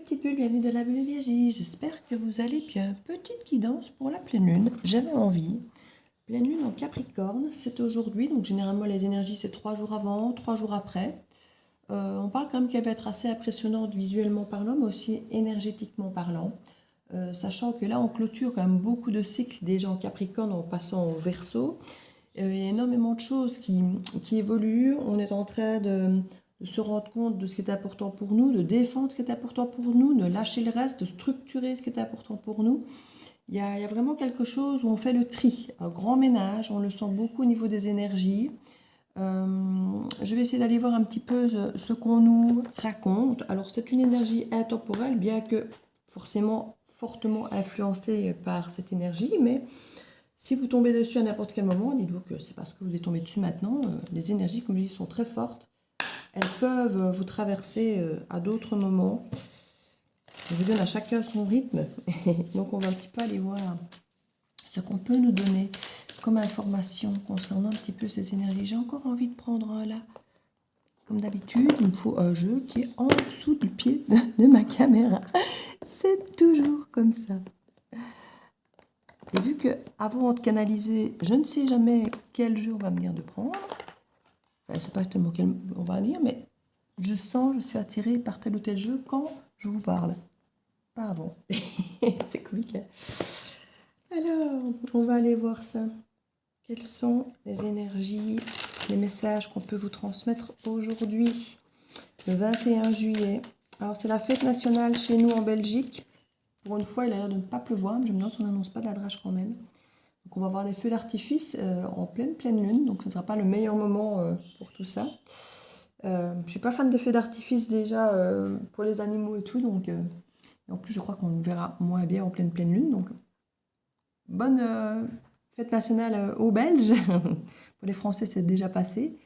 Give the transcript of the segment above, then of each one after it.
petites bulles, bienvenue dans la bulle énergie. J'espère que vous allez bien. Petite guidance pour la pleine lune. J'avais envie. Pleine lune en Capricorne, c'est aujourd'hui. Donc généralement les énergies c'est 3 jours avant, 3 jours après. On parle quand même qu'elle va être assez impressionnante visuellement parlant, mais aussi énergétiquement parlant. Sachant que là on clôture quand même beaucoup de cycles déjà en Capricorne en passant au Verseau. Il y a énormément de choses qui évoluent. On est en train de se rendre compte de ce qui est important pour nous, de défendre ce qui est important pour nous, de lâcher le reste, de structurer ce qui est important pour nous. Il y a vraiment quelque chose où on fait le tri, un grand ménage, on le sent beaucoup au niveau des énergies. Je vais essayer d'aller voir un petit peu ce qu'on nous raconte. Alors c'est une énergie intemporelle, bien que forcément fortement influencée par cette énergie, mais si vous tombez dessus à n'importe quel moment, dites-vous que c'est parce que vous êtes tombé dessus maintenant. Les énergies, comme je dis, sont très fortes. Elles peuvent vous traverser à d'autres moments. Je vous donne à chacun son rythme. Donc on va un petit peu aller voir ce qu'on peut nous donner comme information concernant un petit peu ces énergies. J'ai encore envie de prendre un là. Comme d'habitude, il me faut un jeu qui est en dessous du pied de ma caméra. C'est toujours comme ça. Et vu que avant de canaliser, je ne sais jamais quel jeu on va venir de prendre. Enfin, je ne sais pas tellement quel on va dire, mais je sens, je suis attirée par tel ou tel jeu quand je vous parle. Pas avant. C'est comique, hein. Alors, on va aller voir ça. Quelles sont les énergies, les messages qu'on peut vous transmettre aujourd'hui, le 21 juillet. Alors, c'est la fête nationale chez nous en Belgique. Pour une fois, il a l'air de ne pas pleuvoir, mais je me demande si on n'annonce pas de la drage quand même. Donc, on va avoir des feux d'artifice en pleine lune, donc ce ne sera pas le meilleur moment pour tout ça. Je ne suis pas fan des feux d'artifice déjà pour les animaux et tout, donc en plus je crois qu'on verra moins bien en pleine lune. Donc bonne fête nationale aux Belges. Pour les Français c'est déjà passé.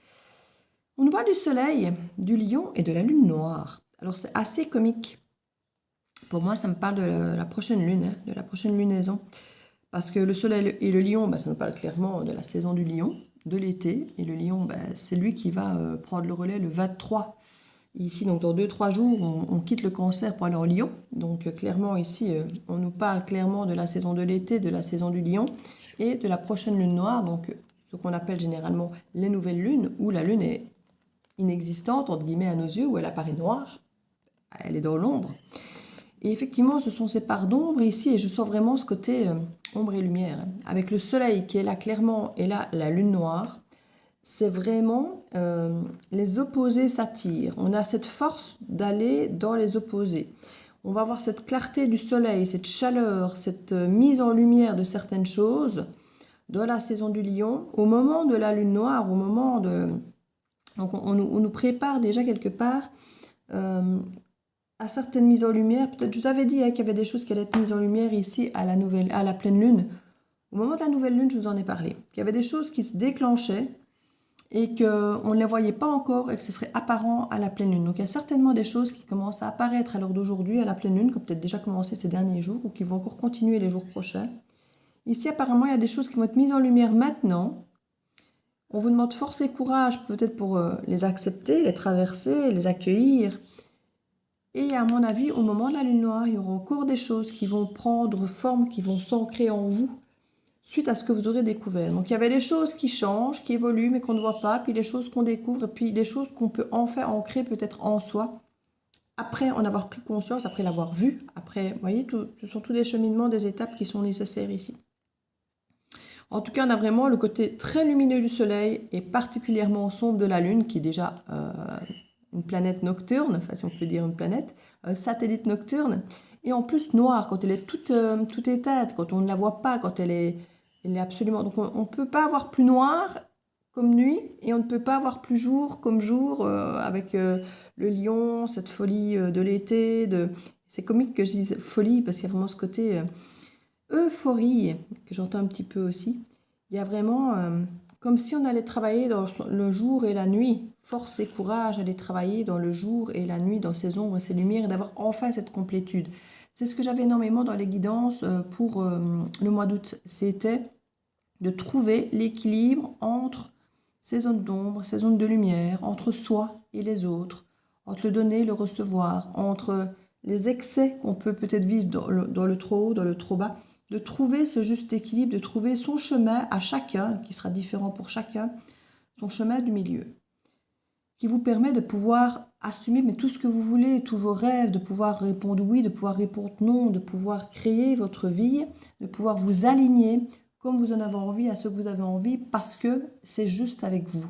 On nous parle du soleil, du lion et de la lune noire. Alors c'est assez comique. Pour moi ça me parle de la prochaine lune, de la prochaine lunaison. Parce que le soleil et le lion, ça nous parle clairement de la saison du lion, de l'été. Et le lion, c'est lui qui va prendre le relais le 23. Ici, donc dans 2-3 jours, on quitte le cancer pour aller en lion. Donc clairement ici, on nous parle clairement de la saison de l'été, de la saison du lion et de la prochaine lune noire. Donc ce qu'on appelle généralement les nouvelles lunes, où la lune est inexistante, entre guillemets à nos yeux, où elle apparaît noire. Elle est dans l'ombre. Et effectivement, ce sont ces parts d'ombre ici, et je sens vraiment ce côté ombre et lumière. Avec le soleil qui est là clairement, et là, la lune noire, c'est vraiment les opposés s'attirent. On a cette force d'aller dans les opposés. On va avoir cette clarté du soleil, cette chaleur, cette mise en lumière de certaines choses dans la saison du lion. Au moment de la lune noire, au moment de... Donc on nous prépare déjà quelque part... à certaines mises en lumière, peut-être je vous avais dit qu'il y avait des choses qui allaient être mises en lumière ici à la pleine lune. Au moment de la nouvelle lune, je vous en ai parlé. Il y avait des choses qui se déclenchaient et qu'on ne les voyait pas encore et que ce serait apparent à la pleine lune. Donc il y a certainement des choses qui commencent à apparaître à l'heure d'aujourd'hui à la pleine lune, qui ont peut-être déjà commencé ces derniers jours ou qui vont encore continuer les jours prochains. Ici apparemment il y a des choses qui vont être mises en lumière maintenant. On vous demande force et courage peut-être pour les accepter, les traverser, les accueillir. Et à mon avis, au moment de la lune noire, il y aura encore des choses qui vont prendre forme, qui vont s'ancrer en vous, suite à ce que vous aurez découvert. Donc il y avait les choses qui changent, qui évoluent, mais qu'on ne voit pas, puis les choses qu'on découvre, et puis les choses qu'on peut enfin ancrer peut-être en soi, après en avoir pris conscience, après l'avoir vu, après, vous voyez, ce sont tous des cheminements, des étapes qui sont nécessaires ici. En tout cas, on a vraiment le côté très lumineux du soleil, et particulièrement sombre de la lune, qui est déjà... une planète nocturne, enfin si on peut dire une planète, un satellite nocturne, et en plus noire, quand elle est toute éteinte, quand on ne la voit pas, quand elle est absolument... Donc on ne peut pas avoir plus noir comme nuit, et on ne peut pas avoir plus jour comme jour, avec le lion, cette folie de l'été, c'est comique que je dise folie, parce qu'il y a vraiment ce côté euphorie, que j'entends un petit peu aussi. Il y a vraiment... comme si on allait travailler dans le jour et la nuit. Force et courage d'aller travailler dans le jour et la nuit, dans ces ombres et ces lumières, et d'avoir enfin cette complétude. C'est ce que j'avais énormément dans les guidances pour le mois d'août. C'était de trouver l'équilibre entre ces zones d'ombre, ces zones de lumière, entre soi et les autres, entre le donner et le recevoir, entre les excès qu'on peut peut-être vivre dans le trop haut, dans le trop bas, de trouver ce juste équilibre, de trouver son chemin à chacun, qui sera différent pour chacun, son chemin du milieu, qui vous permet de pouvoir assumer mais tout ce que vous voulez, tous vos rêves, de pouvoir répondre oui, de pouvoir répondre non, de pouvoir créer votre vie, de pouvoir vous aligner comme vous en avez envie, à ce que vous avez envie, parce que c'est juste avec vous.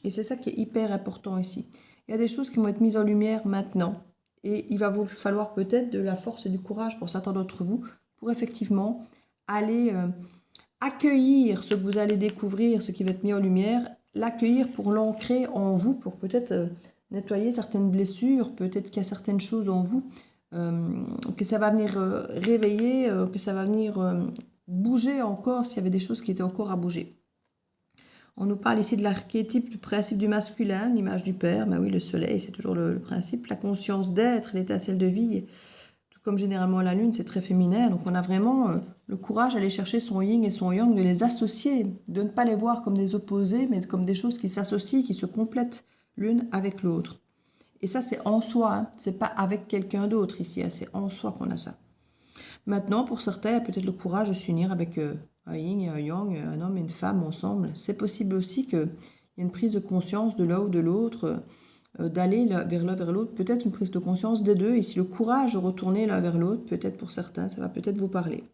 Et c'est ça qui est hyper important ici. Il y a des choses qui vont être mises en lumière maintenant, et il va vous falloir peut-être de la force et du courage pour certains d'entre vous, pour effectivement aller accueillir ce que vous allez découvrir, ce qui va être mis en lumière, l'accueillir pour l'ancrer en vous, pour peut-être nettoyer certaines blessures, peut-être qu'il y a certaines choses en vous, que ça va venir réveiller, que ça va venir bouger encore s'il y avait des choses qui étaient encore à bouger. On nous parle ici de l'archétype, du principe du masculin, l'image du père. Ben oui, le soleil, c'est toujours le principe. La conscience d'être, l'étincelle de vie. Tout comme généralement la lune, c'est très féminin. Donc on a vraiment le courage d'aller chercher son yin et son yang, de les associer, de ne pas les voir comme des opposés, mais comme des choses qui s'associent, qui se complètent l'une avec l'autre. Et ça, c'est en soi, hein. C'est pas avec quelqu'un d'autre ici, hein. C'est en soi qu'on a ça. Maintenant, pour certains, il y a peut-être le courage de s'unir avec un yin et un yang, un homme et une femme ensemble. C'est possible aussi qu'il y ait une prise de conscience de l'un ou de l'autre, d'aller vers l'un vers l'autre, peut-être une prise de conscience des deux. Ici, le courage de retourner l'un vers l'autre, peut-être pour certains, ça va peut-être vous parler.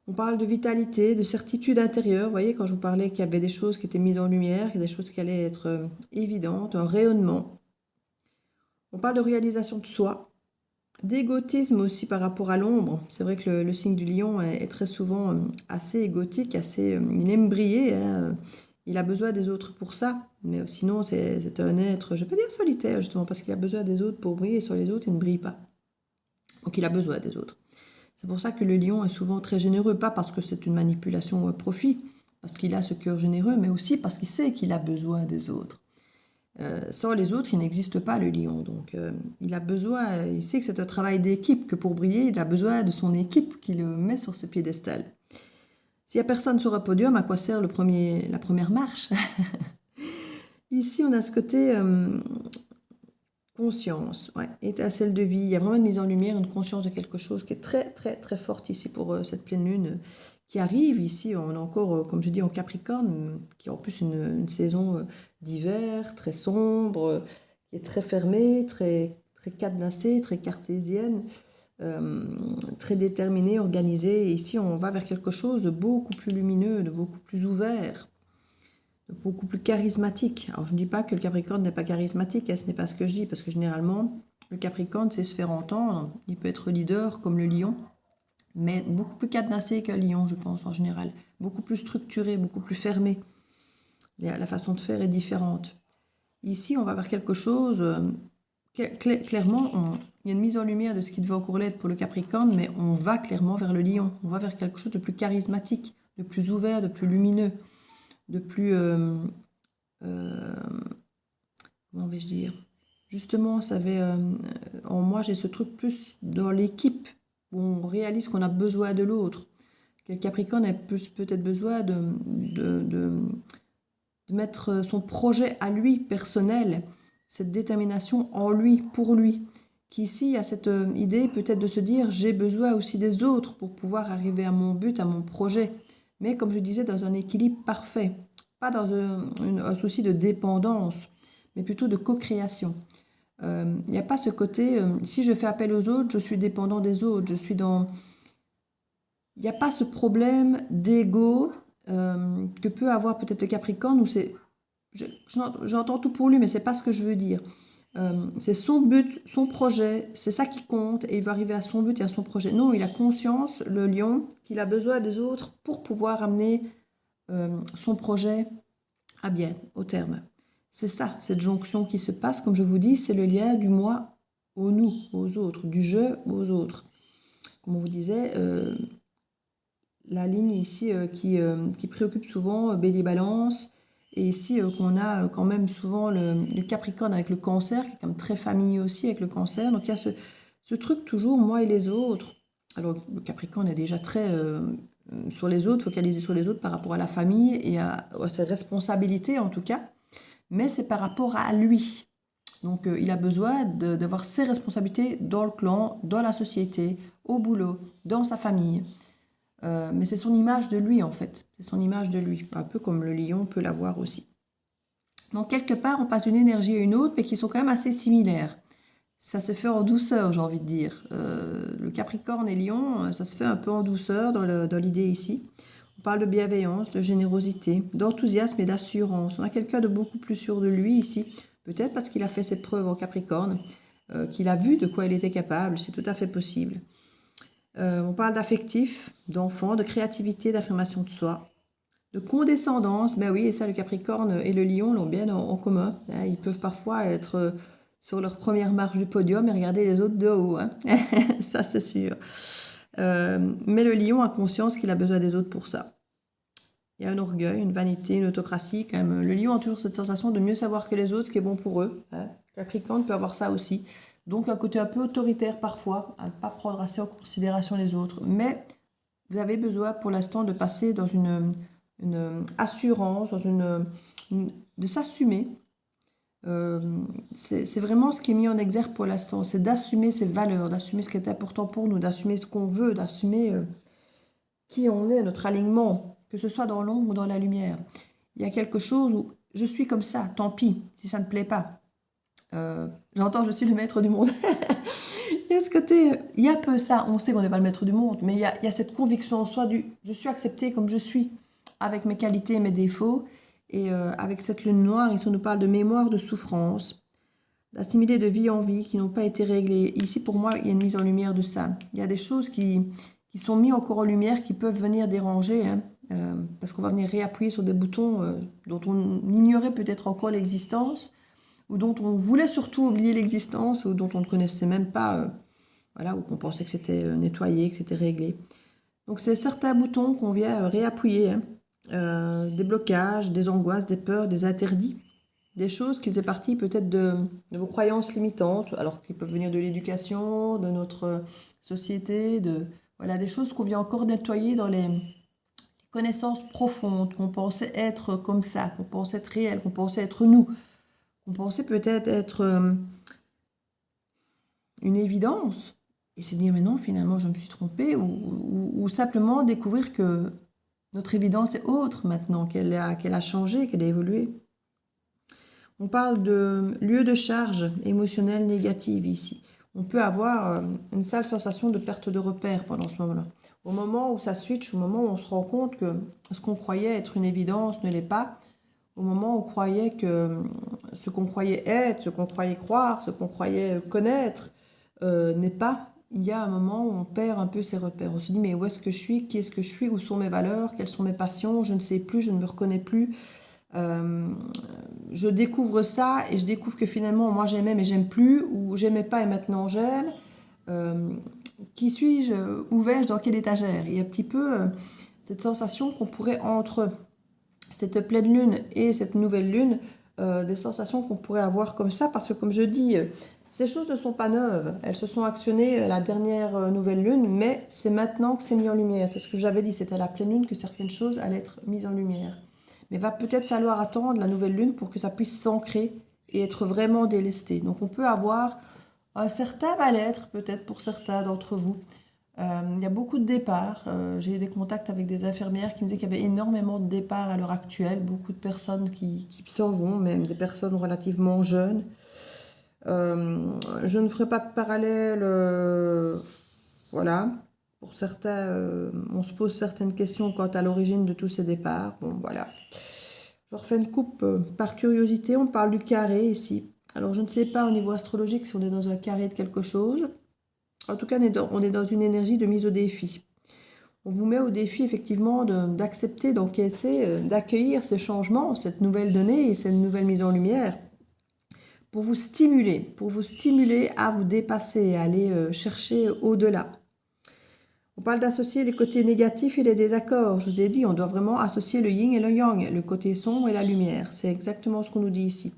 On parle de vitalité, de certitude intérieure. Vous voyez, quand je vous parlais qu'il y avait des choses qui étaient mises en lumière, qu'il y a des choses qui allaient être évidentes, un rayonnement. On parle de réalisation de soi, d'égotisme aussi par rapport à l'ombre. C'est vrai que le signe du lion est très souvent assez égotique, il aime briller, hein. Il a besoin des autres pour ça, mais sinon c'est un être, je ne vais pas dire solitaire justement, parce qu'il a besoin des autres pour briller, et sur les autres il ne brille pas. Donc il a besoin des autres. C'est pour ça que le lion est souvent très généreux, pas parce que c'est une manipulation ou un profit, parce qu'il a ce cœur généreux, mais aussi parce qu'il sait qu'il a besoin des autres. Sans les autres, il n'existe pas le lion. Donc, il a besoin, il sait que c'est un travail d'équipe, que pour briller, il a besoin de son équipe qui le met sur ses piédestals. S'il n'y a personne sur un podium, à quoi sert la première marche? Ici, on a ce côté conscience, ouais, étincelle de vie. Il y a vraiment une mise en lumière, une conscience de quelque chose qui est très, très, très forte ici pour cette pleine lune qui arrive. Ici, on est encore, comme je dis, en Capricorne, qui est en plus une saison d'hiver, très sombre, qui est très fermée, très, très cadenassée, très cartésienne, très déterminée, organisée. Et ici, on va vers quelque chose de beaucoup plus lumineux, de beaucoup plus ouvert, de beaucoup plus charismatique. Alors, je ne dis pas que le Capricorne n'est pas charismatique, hein, ce n'est pas ce que je dis, parce que généralement, le Capricorne sait se faire entendre. Il peut être leader comme le lion, mais beaucoup plus cadenassé qu'un lion, je pense, en général. Beaucoup plus structuré, beaucoup plus fermé. La façon de faire est différente. Ici, on va vers quelque chose... clairement, il y a une mise en lumière de ce qui devait encore l'être pour le Capricorne, mais on va clairement vers le lion. On va vers quelque chose de plus charismatique, de plus ouvert, de plus lumineux, de plus... comment vais-je dire? Justement, en moi, j'ai ce truc plus dans l'équipe, où on réalise qu'on a besoin de l'autre. Que le Capricorne a plus peut-être besoin de mettre son projet à lui, personnel, cette détermination en lui, pour lui. Qu'ici, il y a cette idée peut-être de se dire, j'ai besoin aussi des autres pour pouvoir arriver à mon but, à mon projet. Mais comme je disais, dans un équilibre parfait. Pas dans un souci de dépendance, mais plutôt de co-création. Il n'y a pas ce côté, si je fais appel aux autres, je suis dépendant des autres, je suis dans... Il n'y a pas ce problème d'ego que peut avoir peut-être le Capricorne, où c'est... J'entends tout pour lui, mais ce n'est pas ce que je veux dire. C'est son but, son projet, c'est ça qui compte, et il va arriver à son but et à son projet. Non, il a conscience, le lion, qu'il a besoin des autres pour pouvoir amener son projet à bien, au terme. C'est ça, cette jonction qui se passe, comme je vous dis, c'est le lien du moi au nous, aux autres, du je aux autres. Comme on vous disait, la ligne ici qui préoccupe souvent Bélier-Balance, et ici qu'on a quand même souvent le Capricorne avec le Cancer, qui est quand même très familier aussi avec le Cancer. Donc il y a ce truc toujours, moi et les autres. Alors le Capricorne est déjà très sur les autres, focalisé sur les autres par rapport à la famille et à ses responsabilités en tout cas. Mais c'est par rapport à lui. Donc, il a besoin d'avoir ses responsabilités dans le clan, dans la société, au boulot, dans sa famille. Mais c'est son image de lui, en fait. C'est son image de lui. Un peu comme le lion peut l'avoir aussi. Donc, quelque part, on passe d'une énergie à une autre, mais qui sont quand même assez similaires. Ça se fait en douceur, j'ai envie de dire. Le Capricorne et Lion, ça se fait un peu en douceur dans l'idée ici. On parle de bienveillance, de générosité, d'enthousiasme et d'assurance. On a quelqu'un de beaucoup plus sûr de lui ici. Peut-être parce qu'il a fait ses preuves en Capricorne, qu'il a vu de quoi il était capable. C'est tout à fait possible. On parle d'affectif, d'enfant, de créativité, d'affirmation de soi, de condescendance. Ben oui, et ça, le Capricorne et le Lion l'ont bien en commun. Hein, ils peuvent parfois être sur leur première marche du podium et regarder les autres de haut. Hein. Ça, c'est sûr. Mais le Lion a conscience qu'il a besoin des autres pour ça. Il y a un orgueil, une vanité, une autocratie quand même. Le Lion a toujours cette sensation de mieux savoir que les autres, ce qui est bon pour eux. Hein. Capricorne peut avoir ça aussi. Donc un côté un peu autoritaire parfois, à ne pas prendre assez en considération les autres. Mais vous avez besoin pour l'instant de passer dans une assurance, de s'assumer. C'est vraiment ce qui est mis en exergue pour l'instant. C'est d'assumer ses valeurs, d'assumer ce qui est important pour nous, d'assumer ce qu'on veut, d'assumer qui on est, notre alignement, que ce soit dans l'ombre ou dans la lumière. Il y a quelque chose où je suis comme ça, tant pis, si ça ne me plaît pas. J'entends, je suis le maître du monde. Il y a ce côté, il y a un peu ça, on sait qu'on n'est pas le maître du monde, mais il y a cette conviction en soi du je suis accepté comme je suis, avec mes qualités et mes défauts. Et avec cette lune noire, ici on nous parle de mémoire, de souffrance, d'assimilés de vie en vie qui n'ont pas été réglés. Ici pour moi, il y a une mise en lumière de ça. Il y a des choses qui sont mises encore en lumière, qui peuvent venir déranger, hein, parce qu'on va venir réappuyer sur des boutons dont on ignorait peut-être encore l'existence, ou dont on voulait surtout oublier l'existence, ou dont on ne connaissait même pas, voilà, ou qu'on pensait que c'était nettoyé, que c'était réglé. Donc c'est certains boutons qu'on vient réappuyer, hein, des blocages, des angoisses, des peurs, des interdits, des choses qui faisaient partie peut-être de vos croyances limitantes, alors qu'ils peuvent venir de l'éducation, de notre société, voilà, des choses qu'on vient encore nettoyer dans les connaissances profondes, qu'on pensait être comme ça, qu'on pensait être réel, qu'on pensait être nous. On pensait peut-être être une évidence, et se dire mais non, finalement je me suis trompée, ou simplement découvrir que notre évidence est autre maintenant, qu'elle a changé, qu'elle a évolué. On parle de lieu de charge émotionnelle négative ici. On peut avoir une sale sensation de perte de repère pendant ce moment-là. Au moment où ça switch, au moment où on se rend compte que ce qu'on croyait être une évidence ne l'est pas, au moment où on croyait que ce qu'on croyait être, ce qu'on croyait croire, ce qu'on croyait connaître n'est pas, il y a un moment où on perd un peu ses repères. On se dit mais où est-ce que je suis, qui est-ce que je suis, où sont mes valeurs, quelles sont mes passions, je ne sais plus, je ne me reconnais plus. Je découvre ça et je découvre que finalement moi j'aimais mais j'aime plus, ou j'aimais pas et maintenant j'aime. Qui suis-je, où vais-je, dans quelle étagère? Il y a un petit peu cette sensation qu'on pourrait entre cette pleine lune et cette nouvelle lune, des sensations qu'on pourrait avoir comme ça, parce que comme je dis, ces choses ne sont pas neuves, elles se sont actionnées la dernière nouvelle lune, mais c'est maintenant que c'est mis en lumière. C'est ce que j'avais dit, c'était à la pleine lune que certaines choses allaient être mises en lumière. Mais il va peut-être falloir attendre la nouvelle lune pour que ça puisse s'ancrer et être vraiment délesté. Donc on peut avoir un certain mal-être, peut-être pour certains d'entre vous. Il y a beaucoup de départs. J'ai eu des contacts avec des infirmières qui me disaient qu'il y avait énormément de départs à l'heure actuelle. Beaucoup de personnes qui s'en vont, même des personnes relativement jeunes. Je ne ferai pas de parallèle. Voilà. Pour certains, on se pose certaines questions quant à l'origine de tous ces départs. Bon, voilà. Je refais une coupe par curiosité. On parle du carré ici. Alors, je ne sais pas au niveau astrologique si on est dans un carré de quelque chose. En tout cas, on est dans une énergie de mise au défi. On vous met au défi, effectivement, d'accepter, d'encaisser, d'accueillir ces changements, cette nouvelle donnée et cette nouvelle mise en lumière pour vous stimuler à vous dépasser, à aller chercher au-delà. On parle d'associer les côtés négatifs et les désaccords. Je vous ai dit, on doit vraiment associer le yin et le yang, le côté sombre et la lumière. C'est exactement ce qu'on nous dit ici.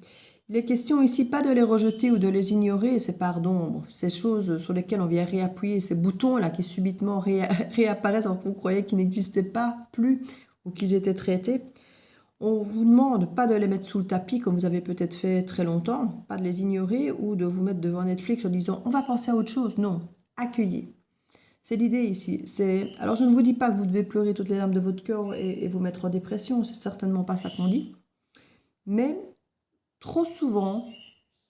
Il est question ici pas de les rejeter ou de les ignorer, ces parts d'ombre, ces choses sur lesquelles on vient réappuyer, ces boutons-là qui subitement réapparaissent alors qu'on croyait qu'ils n'existaient pas plus ou qu'ils étaient traités. On vous demande pas de les mettre sous le tapis comme vous avez peut-être fait très longtemps, pas de les ignorer ou de vous mettre devant Netflix en disant on va penser à autre chose. Non, accueillez. C'est l'idée ici. Alors je ne vous dis pas que vous devez pleurer toutes les larmes de votre cœur et vous mettre en dépression, c'est certainement pas ça qu'on dit. Mais trop souvent,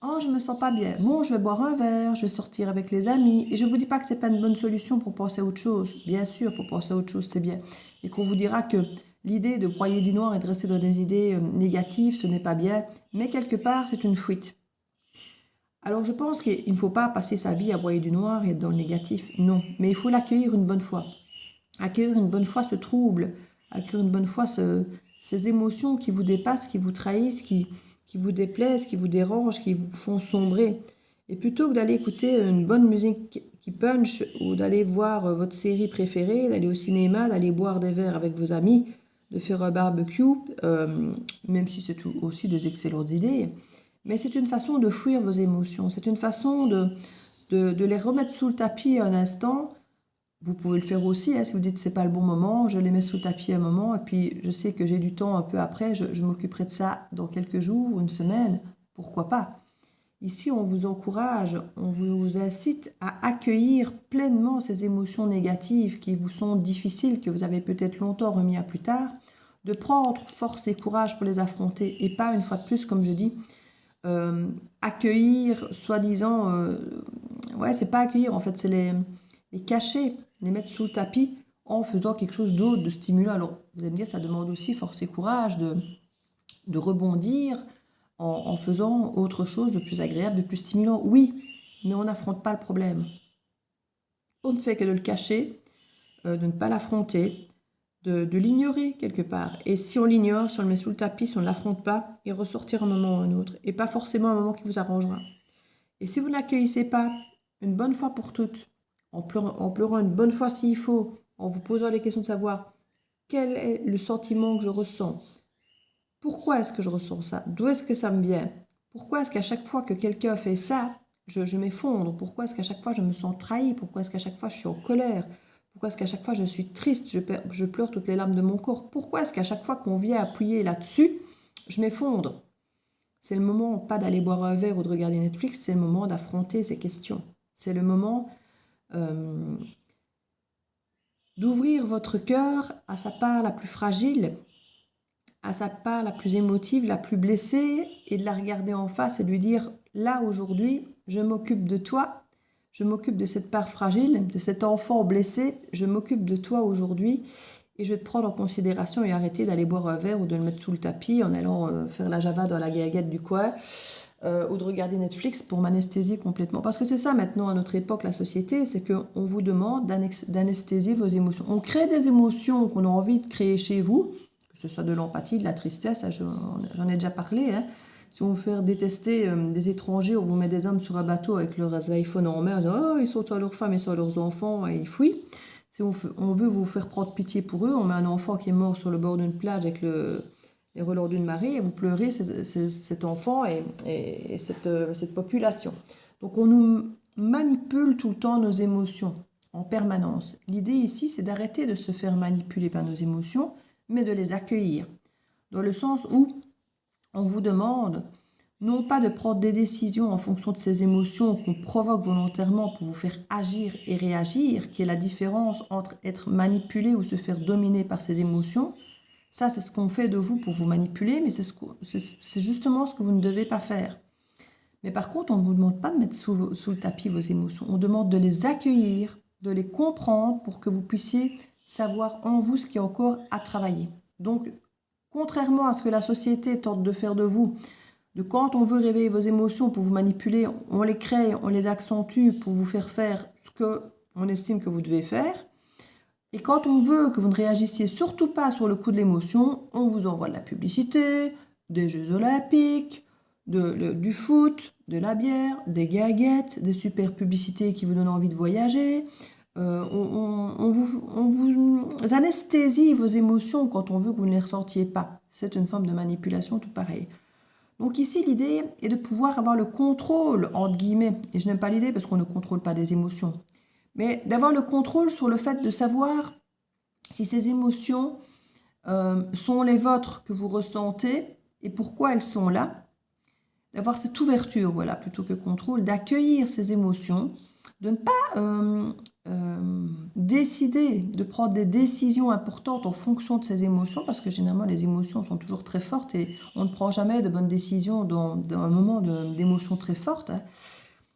oh, je me sens pas bien. Bon, je vais boire un verre, je vais sortir avec les amis. Et je ne vous dis pas que c'est pas une bonne solution pour penser à autre chose. Bien sûr, pour penser à autre chose, c'est bien. Et qu'on vous dira que l'idée de broyer du noir et de rester dans des idées négatives, ce n'est pas bien. Mais quelque part, c'est une fuite. Alors je pense qu'il ne faut pas passer sa vie à broyer du noir et être dans le négatif. Non, mais il faut l'accueillir une bonne fois. Accueillir une bonne fois ce trouble. Accueillir une bonne fois ces émotions qui vous dépassent, qui vous trahissent, qui vous déplaisent, qui vous dérangent, qui vous font sombrer. Et plutôt que d'aller écouter une bonne musique qui punch ou d'aller voir votre série préférée, d'aller au cinéma, d'aller boire des verres avec vos amis, de faire un barbecue, même si c'est aussi des excellentes idées, mais c'est une façon de fuir vos émotions, c'est une façon de les remettre sous le tapis un instant. Vous pouvez le faire aussi, hein, si vous dites que ce n'est pas le bon moment, je les mets sous le tapis un moment, et puis je sais que j'ai du temps un peu après, je m'occuperai de ça dans quelques jours, une semaine, pourquoi pas. Ici, on vous encourage, on vous incite à accueillir pleinement ces émotions négatives qui vous sont difficiles, que vous avez peut-être longtemps remis à plus tard, de prendre force et courage pour les affronter, et pas une fois de plus, comme je dis, accueillir, soi-disant, ouais, c'est pas accueillir, en fait, c'est les cacher, les mettre sous le tapis en faisant quelque chose d'autre, de stimulant. Alors, vous allez me dire, ça demande aussi force et courage de rebondir en faisant autre chose de plus agréable, de plus stimulant. Oui, mais on n'affronte pas le problème. On ne fait que de le cacher, de ne pas l'affronter, de l'ignorer quelque part. Et si on l'ignore, si on le met sous le tapis, si on ne l'affronte pas, il ressortira un moment ou un autre. Et pas forcément un moment qui vous arrangera. Et si vous ne l'accueillissez pas une bonne fois pour toutes, en pleurant une bonne fois s'il faut, en vous posant les questions de savoir quel est le sentiment que je ressens, pourquoi est-ce que je ressens ça, d'où est-ce que ça me vient, pourquoi est-ce qu'à chaque fois que quelqu'un fait ça, je m'effondre, pourquoi est-ce qu'à chaque fois je me sens trahi, pourquoi est-ce qu'à chaque fois je suis en colère, pourquoi est-ce qu'à chaque fois je suis triste, je pleure toutes les larmes de mon corps, pourquoi est-ce qu'à chaque fois qu'on vient appuyer là-dessus, je m'effondre. C'est le moment pas d'aller boire un verre ou de regarder Netflix, c'est le moment d'affronter ces questions. C'est le moment d'ouvrir votre cœur à sa part la plus fragile, à sa part la plus émotive, la plus blessée, et de la regarder en face et de lui dire, là aujourd'hui, je m'occupe de toi, je m'occupe de cette part fragile, de cet enfant blessé, je m'occupe de toi aujourd'hui, et je vais te prendre en considération et arrêter d'aller boire un verre ou de le mettre sous le tapis en allant faire la java dans la guinguette du coin, ou de regarder Netflix pour m'anesthésier complètement. Parce que c'est ça maintenant à notre époque, la société, c'est qu'on vous demande d'anesthésier vos émotions. On crée des émotions qu'on a envie de créer chez vous, que ce soit de l'empathie, de la tristesse, j'en ai déjà parlé. Hein. Si on veut faire détester des étrangers, on vous met des hommes sur un bateau avec leurs iPhones en main, oh, ils sont à leurs femmes, ils sont à leurs enfants, et ils fuient. Si on veut vous faire prendre pitié pour eux, on met un enfant qui est mort sur le bord d'une plage avec les relents d'une marée, et vous pleurez cet enfant et cette population. Donc on nous manipule tout le temps nos émotions, en permanence. L'idée ici, c'est d'arrêter de se faire manipuler par nos émotions, mais de les accueillir. Dans le sens où on vous demande non pas de prendre des décisions en fonction de ces émotions qu'on provoque volontairement pour vous faire agir et réagir, qui est la différence entre être manipulé ou se faire dominer par ces émotions. Ça, c'est ce qu'on fait de vous pour vous manipuler, mais c'est justement ce que vous ne devez pas faire. Mais par contre, on ne vous demande pas de mettre sous le tapis vos émotions. On demande de les accueillir, de les comprendre pour que vous puissiez savoir en vous ce qui est encore à travailler. Donc, contrairement à ce que la société tente de faire de vous, de quand on veut réveiller vos émotions pour vous manipuler, on les crée, on les accentue pour vous faire faire ce qu'on estime que vous devez faire. Et quand on veut que vous ne réagissiez surtout pas sur le coup de l'émotion, on vous envoie de la publicité, des Jeux Olympiques, du foot, de la bière, des gaguettes, des super publicités qui vous donnent envie de voyager. On vous anesthésie vos émotions quand on veut que vous ne les ressentiez pas. C'est une forme de manipulation tout pareil. Donc ici, l'idée est de pouvoir avoir le contrôle, entre guillemets, et je n'aime pas l'idée parce qu'on ne contrôle pas des émotions, mais d'avoir le contrôle sur le fait de savoir si ces émotions sont les vôtres que vous ressentez et pourquoi elles sont là. D'avoir cette ouverture, voilà, plutôt que contrôle, d'accueillir ces émotions, de ne pas décider, de prendre des décisions importantes en fonction de ces émotions, parce que généralement les émotions sont toujours très fortes et on ne prend jamais de bonnes décisions dans un moment d'émotions très fortes, hein,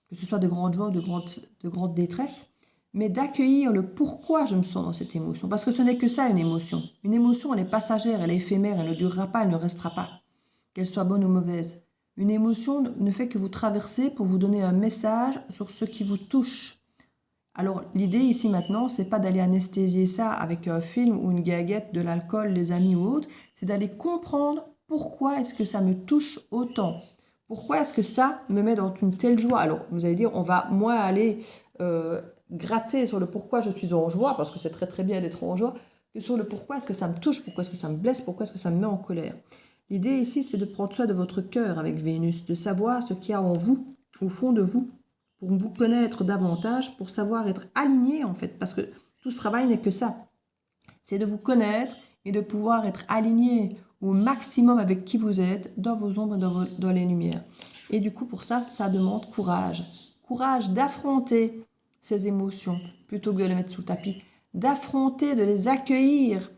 que ce soit de grande joie ou de grande détresse, mais d'accueillir le pourquoi je me sens dans cette émotion, parce que ce n'est que ça une émotion. Une émotion, elle est passagère, elle est éphémère, elle ne durera pas, elle ne restera pas, qu'elle soit bonne ou mauvaise. Une émotion ne fait que vous traverser pour vous donner un message sur ce qui vous touche. Alors, l'idée ici maintenant, c'est pas d'aller anesthésier ça avec un film ou une guinguette, de l'alcool, les amis ou autre, c'est d'aller comprendre pourquoi est-ce que ça me touche autant. Pourquoi est-ce que ça me met dans une telle joie? Alors, vous allez dire, on va moins aller gratter sur le pourquoi je suis en joie, parce que c'est très très bien d'être en joie, que sur le pourquoi est-ce que ça me touche, pourquoi est-ce que ça me blesse, pourquoi est-ce que ça me met en colère. L'idée ici, c'est de prendre soin de votre cœur avec Vénus, de savoir ce qu'il y a en vous, au fond de vous, pour vous connaître davantage, pour savoir être aligné en fait, parce que tout ce travail n'est que ça. C'est de vous connaître et de pouvoir être aligné au maximum avec qui vous êtes, dans vos ombres et dans les lumières. Et du coup, pour ça, ça demande courage. Courage d'affronter ces émotions, plutôt que de les mettre sous le tapis. D'affronter, de les accueillir,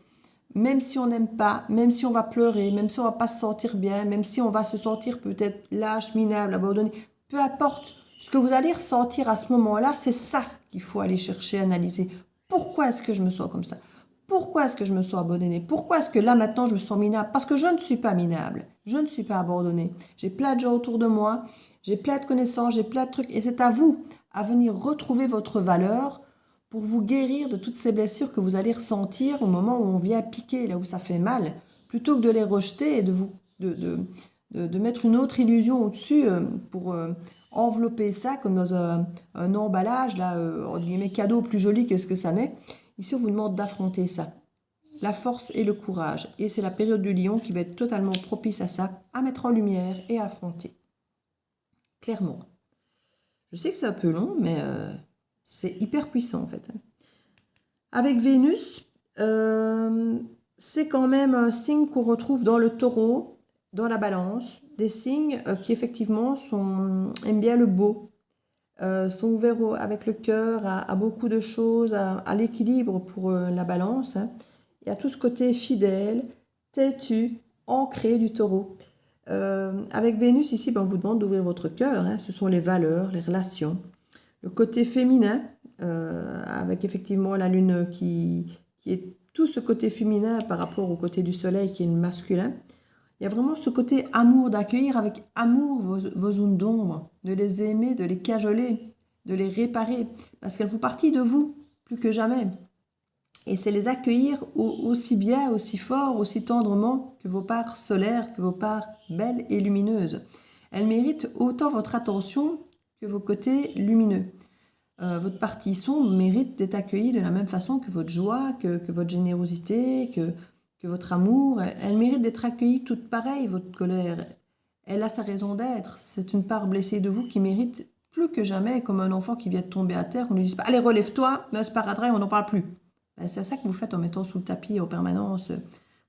même si on n'aime pas, même si on va pleurer, même si on va pas se sentir bien, même si on va se sentir peut-être lâche, minable, abandonné, peu importe. Ce que vous allez ressentir à ce moment-là, c'est ça qu'il faut aller chercher, analyser. Pourquoi est-ce que je me sens comme ça? Pourquoi est-ce que je me sens abandonnée? Pourquoi est-ce que là maintenant je me sens minable? Parce que je ne suis pas minable, je ne suis pas abandonnée. J'ai plein de gens autour de moi, j'ai plein de connaissances, j'ai plein de trucs. Et c'est à vous à venir retrouver votre valeur pour vous guérir de toutes ces blessures que vous allez ressentir au moment où on vient piquer, là où ça fait mal, plutôt que de les rejeter et de mettre une autre illusion au-dessus pour envelopper ça comme dans un emballage, là, entre guillemets, cadeau plus joli que ce que ça n'est. Ici, on vous demande d'affronter ça. La force et le courage. Et c'est la période du lion qui va être totalement propice à ça, à mettre en lumière et à affronter. Clairement. Je sais que c'est un peu long, mais c'est hyper puissant en fait. Avec Vénus, c'est quand même un signe qu'on retrouve dans le taureau, dans la balance, des signes qui effectivement aiment bien le beau, sont ouverts avec le cœur à beaucoup de choses, à l'équilibre pour la balance. Hein. Il y a tout ce côté fidèle, têtu, ancré du taureau. Avec Vénus ici, on vous demande d'ouvrir votre cœur. Hein. Ce sont les valeurs, les relations. Le côté féminin, avec effectivement la lune qui est tout ce côté féminin par rapport au côté du soleil qui est le masculin. Il y a vraiment ce côté amour, d'accueillir avec amour vos zones d'ombre, de les aimer, de les cajoler, de les réparer, parce qu'elles font partie de vous, plus que jamais. Et c'est les accueillir aussi bien, aussi fort, aussi tendrement que vos parts solaires, que vos parts belles et lumineuses. Elles méritent autant votre attention que vos côtés lumineux. Votre partie sombre mérite d'être accueillie de la même façon que votre joie, que votre générosité, que votre amour. Elle mérite d'être accueillie toute pareille, votre colère. Elle a sa raison d'être. C'est une part blessée de vous qui mérite plus que jamais, comme un enfant qui vient de tomber à terre. On ne lui dit pas « Allez, relève-toi, mais c'est pas grave, on n'en parle plus ». Ben, c'est ça que vous faites en mettant sous le tapis en permanence.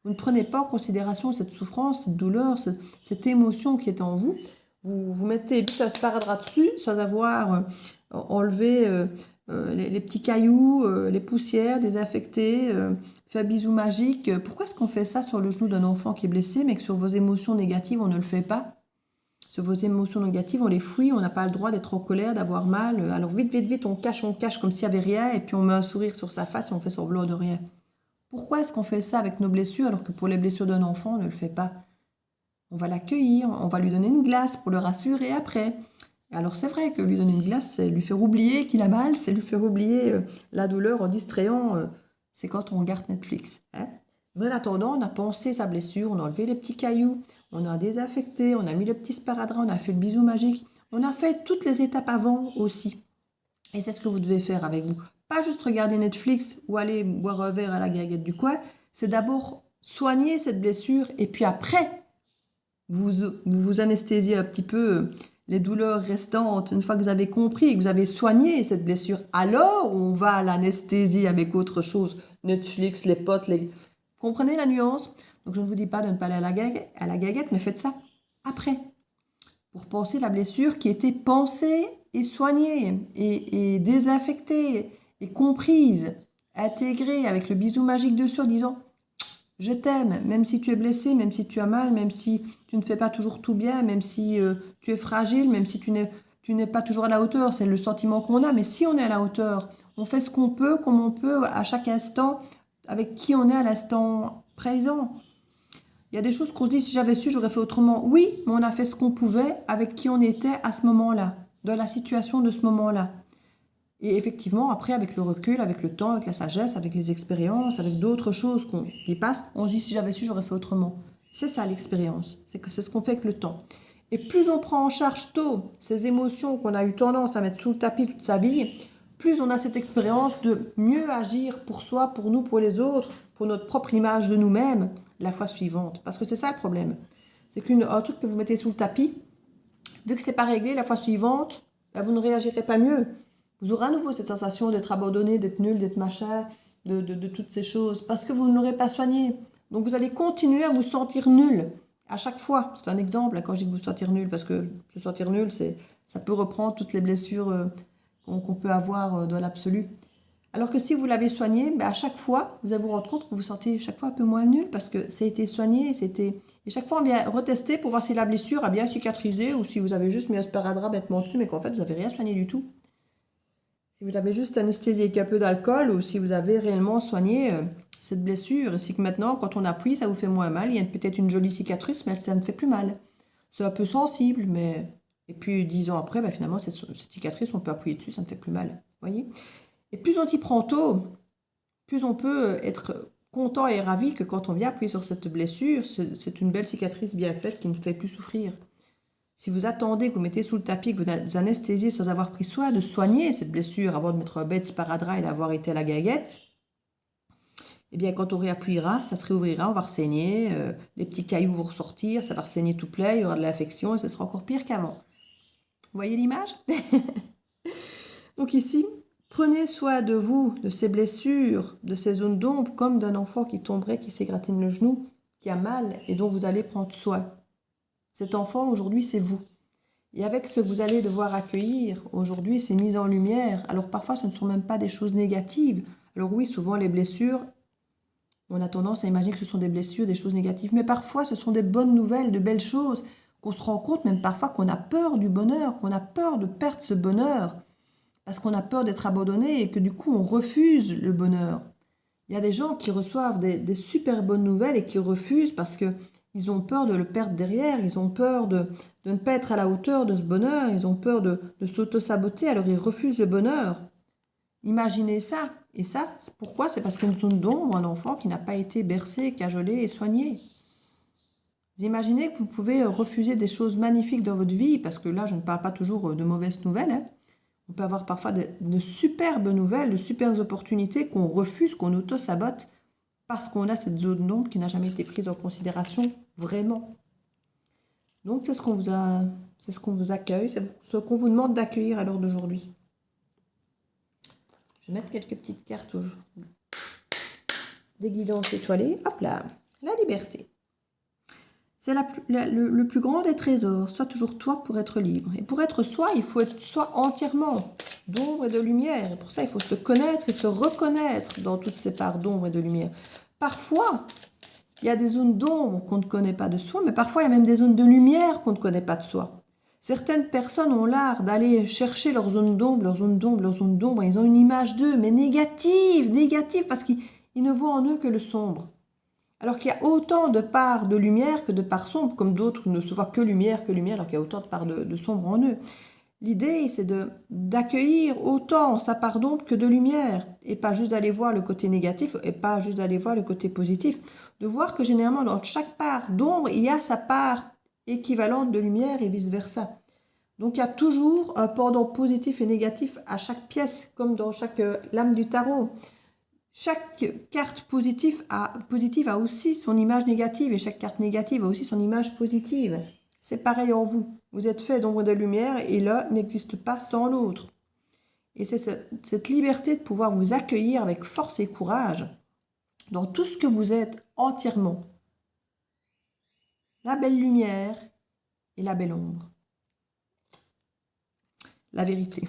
Vous ne prenez pas en considération cette souffrance, cette douleur, cette émotion qui est en vous. Vous mettez vite un sparadrap dessus sans avoir enlevé les petits cailloux, les poussières, désinfecter, fait un bisou magique. Pourquoi est-ce qu'on fait ça sur le genou d'un enfant qui est blessé, mais que sur vos émotions négatives, on ne le fait pas? Sur vos émotions négatives, on les fuit, on n'a pas le droit d'être en colère, d'avoir mal. Alors vite, vite, vite, on cache comme s'il n'y avait rien, et puis on met un sourire sur sa face et on fait semblant de rien. Pourquoi est-ce qu'on fait ça avec nos blessures, alors que pour les blessures d'un enfant, on ne le fait pas? On va l'accueillir, on va lui donner une glace pour le rassurer après. Alors c'est vrai que lui donner une glace, c'est lui faire oublier qu'il a mal, c'est lui faire oublier la douleur en distrayant. C'est quand on regarde Netflix. Hein. Mais en attendant, on a pensé sa blessure, on a enlevé les petits cailloux, on a désinfecté, on a mis le petit sparadrap, on a fait le bisou magique. On a fait toutes les étapes avant aussi. Et c'est ce que vous devez faire avec vous. Pas juste regarder Netflix ou aller boire un verre à la guinguette du coin. C'est d'abord soigner cette blessure et puis après, vous anesthésiez un petit peu les douleurs restantes. Une fois que vous avez compris et que vous avez soigné cette blessure, alors on va à l'anesthésie avec autre chose. Netflix, les potes, Comprenez la nuance? Donc je ne vous dis pas de ne pas aller à la guinguette, mais faites ça après. Pour penser la blessure qui était pensée et soignée et désinfectée et comprise, intégrée avec le bisou magique dessus en disant je t'aime, même si tu es blessé, même si tu as mal, même si tu ne fais pas toujours tout bien, même si tu es fragile, même si tu n'es pas toujours à la hauteur. C'est le sentiment qu'on a, mais si on est à la hauteur, on fait ce qu'on peut, comme on peut, à chaque instant, avec qui on est à l'instant présent. Il y a des choses qu'on se dit, si j'avais su, j'aurais fait autrement. Oui, mais on a fait ce qu'on pouvait avec qui on était à ce moment-là, dans la situation de ce moment-là. Et effectivement, après, avec le recul, avec le temps, avec la sagesse, avec les expériences, avec d'autres choses qui passent, on se dit, si j'avais su, j'aurais fait autrement. C'est ça l'expérience, c'est ce qu'on fait avec le temps. Et plus on prend en charge tôt ces émotions qu'on a eu tendance à mettre sous le tapis toute sa vie, plus on a cette expérience de mieux agir pour soi, pour nous, pour les autres, pour notre propre image de nous-mêmes, la fois suivante. Parce que c'est ça le problème. C'est qu'un truc que vous mettez sous le tapis, vu que c'est pas réglé, la fois suivante, ben, vous ne réagirez pas mieux. Vous aurez à nouveau cette sensation d'être abandonné, d'être nul, d'être machin, de toutes ces choses, parce que vous ne l'aurez pas soigné. Donc vous allez continuer à vous sentir nul à chaque fois. C'est un exemple quand je dis que vous sentir nul, parce que se sentir nul, ça peut reprendre toutes les blessures qu'on peut avoir dans l'absolu. Alors que si vous l'avez soigné, ben à chaque fois, vous allez vous rendre compte que vous vous sentez chaque fois un peu moins nul, parce que ça a été soigné, et chaque fois on vient retester pour voir si la blessure a bien cicatrisé, ou si vous avez juste mis un sparadrap bêtement dessus, mais qu'en fait vous n'avez rien soigné du tout. Si vous avez juste anesthésié avec un peu d'alcool ou si vous avez réellement soigné cette blessure, et si que maintenant, quand on appuie, ça vous fait moins mal. Il y a peut-être une jolie cicatrice, mais ça ne fait plus mal. C'est un peu sensible, mais... Et puis 10 ans après, finalement, cette cicatrice, on peut appuyer dessus, ça ne fait plus mal. Voyez? Et plus on s'y prend tôt, plus on peut être content et ravi que quand on vient appuyer sur cette blessure, c'est une belle cicatrice bien faite qui ne fait plus souffrir. Si vous attendez, que vous mettez sous le tapis, que vous anesthésiez sans avoir pris soin de soigner cette blessure avant de mettre un bête sparadrap et d'avoir été à la guinguette, eh bien, quand on réappuiera, ça se réouvrira, on va ressaigner, les petits cailloux vont ressortir, ça va ressaigner tout plein, il y aura de l'infection et ce sera encore pire qu'avant. Vous voyez l'image? Donc ici, prenez soin de vous, de ces blessures, de ces zones d'ombre, comme d'un enfant qui tomberait, qui s'égratigne le genou, qui a mal et dont vous allez prendre soin. Cet enfant, aujourd'hui, c'est vous. Et avec ce que vous allez devoir accueillir, aujourd'hui, c'est mis en lumière. Alors parfois, ce ne sont même pas des choses négatives. Alors oui, souvent, les blessures, on a tendance à imaginer que ce sont des blessures, des choses négatives. Mais parfois, ce sont des bonnes nouvelles, de belles choses, qu'on se rend compte même parfois qu'on a peur du bonheur, qu'on a peur de perdre ce bonheur, parce qu'on a peur d'être abandonné et que du coup, on refuse le bonheur. Il y a des gens qui reçoivent des super bonnes nouvelles et qui refusent parce que ils ont peur de le perdre derrière, ils ont peur de ne pas être à la hauteur de ce bonheur, ils ont peur de s'auto-saboter, alors ils refusent le bonheur. Imaginez ça. Et ça, pourquoi? C'est parce qu'il y a une zone d'ombre, un enfant qui n'a pas été bercé, cajolé et soigné. Vous imaginez que vous pouvez refuser des choses magnifiques dans votre vie, parce que là, je ne parle pas toujours de mauvaises nouvelles, hein. On peut avoir parfois de superbes nouvelles, de superbes opportunités qu'on refuse, qu'on auto-sabote, parce qu'on a cette zone d'ombre qui n'a jamais été prise en considération vraiment. Donc c'est ce qu'on vous accueille, c'est ce qu'on vous demande d'accueillir à l'heure d'aujourd'hui. Je vais mettre quelques petites cartes des guidances étoilées. Hop là, la liberté. C'est le plus grand des trésors. Sois toujours toi pour être libre. Et pour être soi, il faut être soi entièrement, d'ombre et de lumière. Et pour ça, il faut se connaître et se reconnaître dans toutes ces parts d'ombre et de lumière. Parfois, il y a des zones d'ombre qu'on ne connaît pas de soi, mais parfois, il y a même des zones de lumière qu'on ne connaît pas de soi. Certaines personnes ont l'art d'aller chercher leur zone d'ombre, leur zone d'ombre, leur zone d'ombre. Ils ont une image d'eux, mais négative, parce qu'ils ne voient en eux que le sombre. Alors qu'il y a autant de parts de lumière que de parts sombres, comme d'autres ne se voient que lumière, alors qu'il y a autant de parts de sombre en eux. L'idée, c'est d'accueillir autant sa part d'ombre que de lumière, et pas juste d'aller voir le côté négatif, et pas juste d'aller voir le côté positif. De voir que généralement, dans chaque part d'ombre, il y a sa part équivalente de lumière et vice-versa. Donc il y a toujours un pendant positif et négatif à chaque pièce, comme dans chaque lame du tarot. Chaque carte positive a aussi son image négative et chaque carte négative a aussi son image positive. C'est pareil en vous. Vous êtes fait d'ombre et de lumière et l'un n'existe pas sans l'autre. Et c'est cette liberté de pouvoir vous accueillir avec force et courage dans tout ce que vous êtes entièrement. La belle lumière et la belle ombre. La vérité.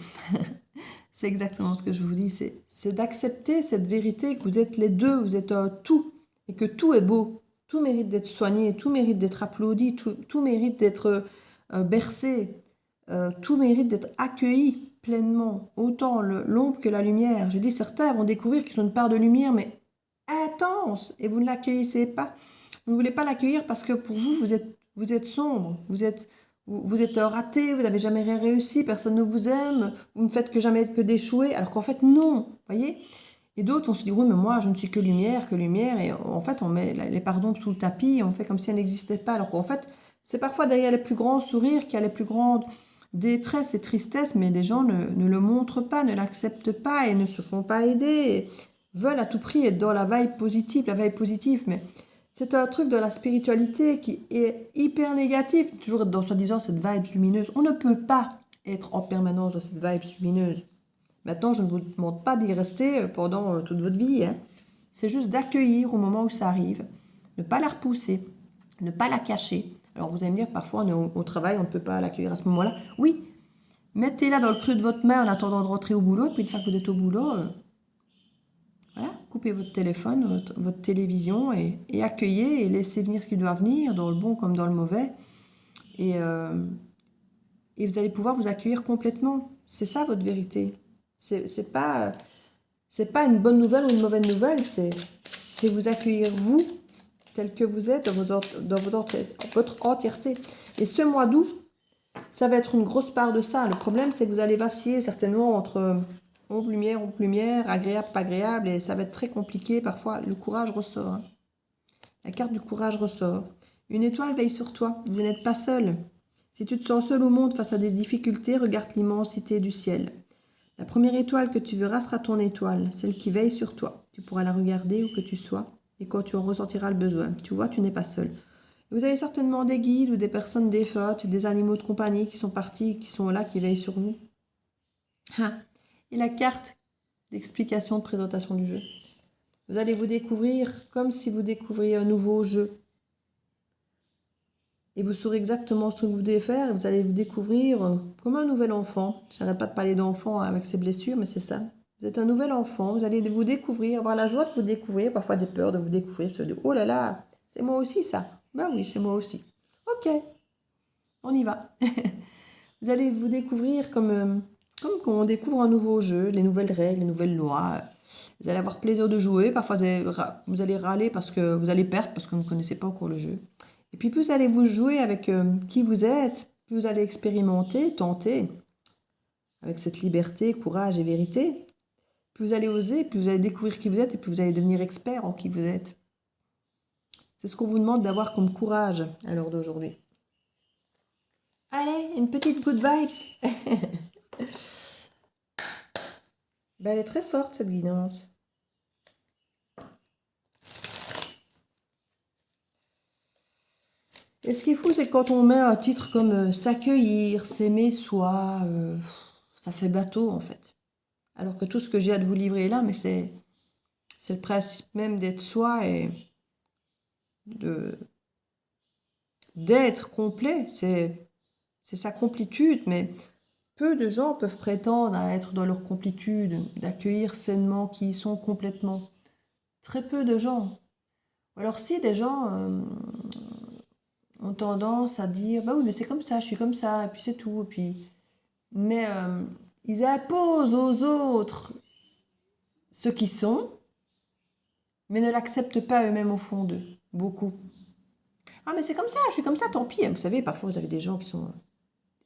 C'est exactement ce que je vous dis, c'est d'accepter cette vérité que vous êtes les deux, vous êtes un tout, et que tout est beau, tout mérite d'être soigné, tout mérite d'être applaudi, tout mérite d'être bercé, tout mérite d'être accueilli pleinement, autant l'ombre que la lumière. Je dis, certains vont découvrir qu'ils sont une part de lumière, mais intense, et vous ne l'accueillissez pas. Vous ne voulez pas l'accueillir parce que pour vous, vous êtes sombre, vous êtes raté, vous n'avez jamais rien réussi, personne ne vous aime, vous ne faites que jamais que d'échouer, alors qu'en fait, non, voyez. Et d'autres vont se dire, oui, mais moi, je ne suis que lumière, et en fait, on met les parts d'ombre sous le tapis, et on fait comme si elles n'existaient pas, alors qu'en fait, c'est parfois derrière les plus grands sourires qu'il y a les plus grandes détresse et tristesse, mais les gens ne le montrent pas, ne l'acceptent pas, et ne se font pas aider, et veulent à tout prix être dans la vibe positive, mais... C'est un truc de la spiritualité qui est hyper négatif, toujours dans soi-disant cette vibe lumineuse. On ne peut pas être en permanence dans cette vibe lumineuse. Maintenant, je ne vous demande pas d'y rester pendant toute votre vie. Hein. C'est juste d'accueillir au moment où ça arrive, ne pas la repousser, ne pas la cacher. Alors vous allez me dire, parfois on est au travail, on ne peut pas l'accueillir à ce moment-là. Oui, mettez-la dans le creux de votre main en attendant de rentrer au boulot, et puis une fois que vous êtes au boulot... Voilà, coupez votre téléphone, votre télévision et accueillez et laissez venir ce qui doit venir, dans le bon comme dans le mauvais. Et vous allez pouvoir vous accueillir complètement. C'est ça votre vérité. C'est pas une bonne nouvelle ou une mauvaise nouvelle, c'est vous accueillir vous, tel que vous êtes, dans votre entièreté. Et ce mois d'août, ça va être une grosse part de ça. Le problème, c'est que vous allez vaciller certainement entre... ombre, lumière, agréable, pas agréable, et ça va être très compliqué. Parfois, le courage ressort. Hein. La carte du courage ressort. Une étoile veille sur toi. Vous n'êtes pas seul. Si tu te sens seul au monde face à des difficultés, regarde l'immensité du ciel. La première étoile que tu verras sera ton étoile, celle qui veille sur toi. Tu pourras la regarder où que tu sois, et quand tu en ressentiras le besoin. Tu vois, tu n'es pas seul. Vous avez certainement des guides ou des personnes défuntes, des animaux de compagnie qui sont partis, qui sont là, qui veillent sur vous. Ah. Et la carte d'explication de présentation du jeu. Vous allez vous découvrir comme si vous découvriez un nouveau jeu. Et vous saurez exactement ce que vous devez faire. Et vous allez vous découvrir comme un nouvel enfant. Je n'arrête pas de parler d'enfant avec ses blessures, mais c'est ça. Vous êtes un nouvel enfant. Vous allez vous découvrir, avoir la joie de vous découvrir, parfois des peurs de vous découvrir. Vous allez dire, oh là là, c'est moi aussi ça. Ben oui, c'est moi aussi. Ok, on y va. Vous allez vous découvrir comme quand on découvre un nouveau jeu, les nouvelles règles, les nouvelles lois. Vous allez avoir plaisir de jouer. Parfois, vous allez râler parce que vous allez perdre parce que vous ne connaissez pas encore le jeu. Et puis, plus allez vous jouer avec qui vous êtes, plus vous allez expérimenter, tenter, avec cette liberté, courage et vérité. Plus vous allez oser, plus vous allez découvrir qui vous êtes et plus vous allez devenir expert en qui vous êtes. C'est ce qu'on vous demande d'avoir comme courage à l'heure d'aujourd'hui. Allez, une petite good vibes. Ben, elle est très forte cette guidance. Et ce qui est fou, c'est que quand on met un titre comme s'accueillir, s'aimer soi, ça fait bateau en fait. Alors que tout ce que j'ai à vous livrer là, mais c'est le principe même d'être soi et d'être complet. C'est sa complétude, mais peu de gens peuvent prétendre à être dans leur complétude, d'accueillir sainement qui y sont complètement. Très peu de gens. Alors si des gens ont tendance à dire, bah oui, mais c'est comme ça, je suis comme ça, et puis c'est tout, et puis... Mais ils imposent aux autres ce qu'ils sont, mais ne l'acceptent pas eux-mêmes au fond d'eux, beaucoup. Ah mais c'est comme ça, je suis comme ça, tant pis. Vous savez, parfois vous avez des gens qui sont...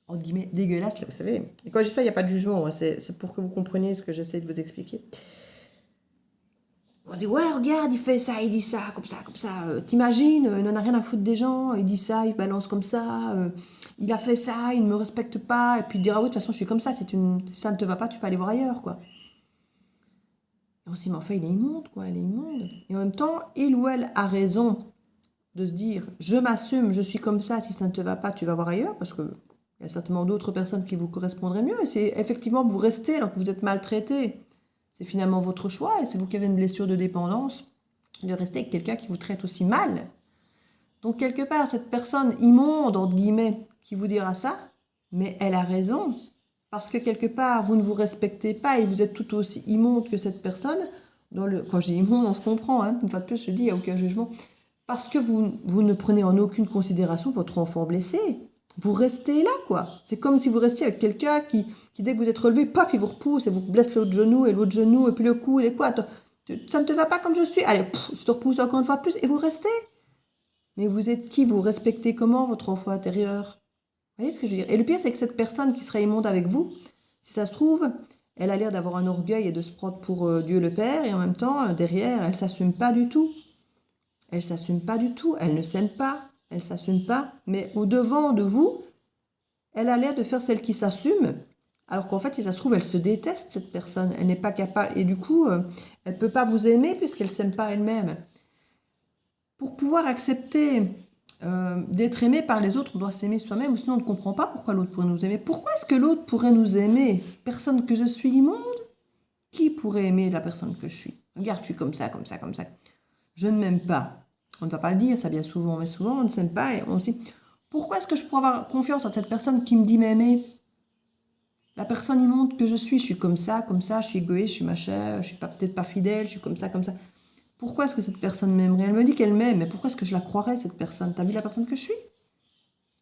entre guillemets, dégueulasse, là, vous savez. Et quand je dis ça, il n'y a pas de jugement, hein, c'est pour que vous compreniez ce que j'essaie de vous expliquer. On dit, ouais, regarde, il fait ça, il dit ça, comme ça, comme ça. T'imagines, il n'en a rien à foutre des gens, il dit ça, il balance comme ça, il a fait ça, il ne me respecte pas, et puis il dira, oui, de toute façon, je suis comme ça, si ça ne te va pas, tu peux aller voir ailleurs, quoi. Et on se dit, mais enfin, il est immonde, quoi, elle est immonde. Et en même temps, il ou elle a raison de se dire, je m'assume, je suis comme ça, si ça ne te va pas, tu vas voir ailleurs, parce que il y a certainement d'autres personnes qui vous correspondraient mieux. Et c'est effectivement vous restez alors que vous êtes maltraité. C'est finalement votre choix et c'est vous qui avez une blessure de dépendance de rester avec quelqu'un qui vous traite aussi mal. Donc, quelque part, cette personne immonde, entre guillemets, qui vous dira ça, mais elle a raison. Parce que quelque part, vous ne vous respectez pas et vous êtes tout aussi immonde que cette personne. Quand je dis immonde, on se comprend. Hein. Une fois de plus, je dis, il n'y a aucun jugement. Parce que vous ne prenez en aucune considération votre enfant blessé. Vous restez là, quoi. C'est comme si vous restiez avec quelqu'un qui, dès que vous êtes relevé, paf, il vous repousse et vous blesse l'autre genou, et puis le cou, et quoi. Ça ne te va pas comme je suis. Allez, je te repousse encore une fois plus, et vous restez. Mais vous êtes qui? Vous respectez comment votre enfant intérieur? Vous voyez ce que je veux dire? Et le pire, c'est que cette personne qui serait immonde avec vous, si ça se trouve, elle a l'air d'avoir un orgueil et de se prendre pour Dieu le Père, et en même temps, derrière, elle ne s'assume pas du tout. Elle ne s'assume pas du tout, elle ne s'aime pas, elle ne s'assume pas, mais au-devant de vous, elle a l'air de faire celle qui s'assume, alors qu'en fait, si ça se trouve, elle se déteste, cette personne, elle n'est pas capable, et du coup, elle ne peut pas vous aimer puisqu'elle ne s'aime pas elle-même. Pour pouvoir accepter d'être aimé par les autres, on doit s'aimer soi-même, ou sinon on ne comprend pas pourquoi l'autre pourrait nous aimer. Pourquoi est-ce que l'autre pourrait nous aimer? Personne que je suis immonde? Qui pourrait aimer la personne que je suis? Regarde, je suis comme ça, comme ça, comme ça. Je ne m'aime pas. On ne va pas le dire, ça bien souvent, mais souvent on ne s'aime pas et on se dit, pourquoi est-ce que je pourrais avoir confiance en cette personne qui me dit m'aimer? La personne immonde que je suis comme ça, je suis égoïste, je suis machin, je suis peut-être pas fidèle, je suis comme ça, comme ça. Pourquoi est-ce que cette personne m'aimerait? Elle me dit qu'elle m'aime, mais pourquoi est-ce que je la croirais, cette personne? T'as vu la personne que je suis?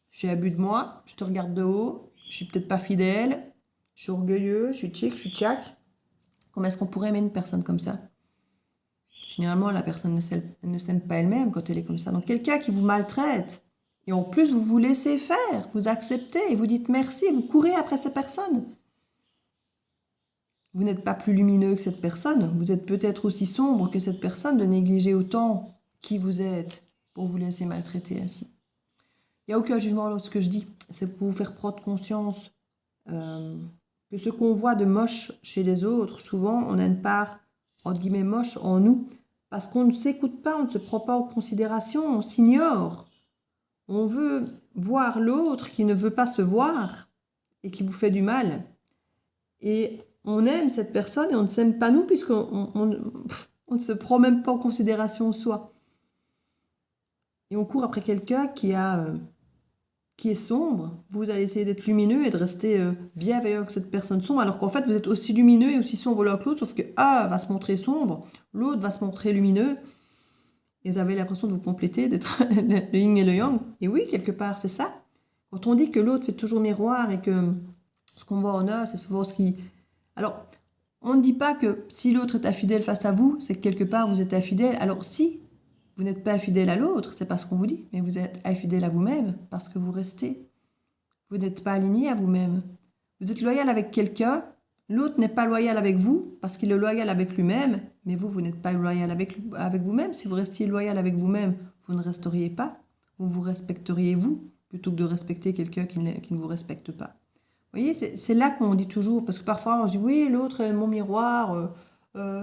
Je suis abus de moi, je te regarde de haut, je suis peut-être pas fidèle, je suis orgueilleux, je suis tchic, je suis tchac. Comment est-ce qu'on pourrait aimer une personne comme ça? Généralement, la personne ne s'aime pas elle-même quand elle est comme ça. Donc, quelqu'un qui vous maltraite, et en plus, vous vous laissez faire, vous acceptez, et vous dites merci, et vous courez après cette personne. Vous n'êtes pas plus lumineux que cette personne, vous êtes peut-être aussi sombre que cette personne de négliger autant qui vous êtes pour vous laisser maltraiter ainsi. Il n'y a aucun jugement dans ce que je dis, c'est pour vous faire prendre conscience que ce qu'on voit de moche chez les autres, souvent on a une part, entre guillemets, moche en nous, parce qu'on ne s'écoute pas, on ne se prend pas en considération, on s'ignore. On veut voir l'autre qui ne veut pas se voir et qui vous fait du mal. Et on aime cette personne et on ne s'aime pas nous puisqu'on ne se prend même pas en considération soi. Et on court après quelqu'un qui est sombre. Vous allez essayer d'être lumineux et de rester bienveillant avec cette personne sombre, alors qu'en fait vous êtes aussi lumineux et aussi sombre l'un que l'autre, sauf que un va se montrer sombre, l'autre va se montrer lumineux. Et vous avez l'impression de vous compléter, d'être le yin et le yang. Et oui, quelque part, c'est ça. Quand on dit que l'autre fait toujours miroir et que ce qu'on voit en eux, c'est souvent ce qui... Alors, on ne dit pas que si l'autre est infidèle face à vous, c'est que quelque part vous êtes infidèle. Alors si vous n'êtes pas infidèle à l'autre, c'est pas ce qu'on vous dit, mais vous êtes infidèle à vous-même parce que vous restez. Vous n'êtes pas aligné à vous-même. Vous êtes loyal avec quelqu'un, l'autre n'est pas loyal avec vous parce qu'il est loyal avec lui-même, mais vous n'êtes pas loyal avec vous-même. Si vous restiez loyal avec vous-même, vous ne resteriez pas. Vous respecteriez vous plutôt que de respecter quelqu'un qui ne vous respecte pas. Vous voyez, c'est là qu'on dit toujours, parce que parfois on se dit oui, l'autre est mon miroir.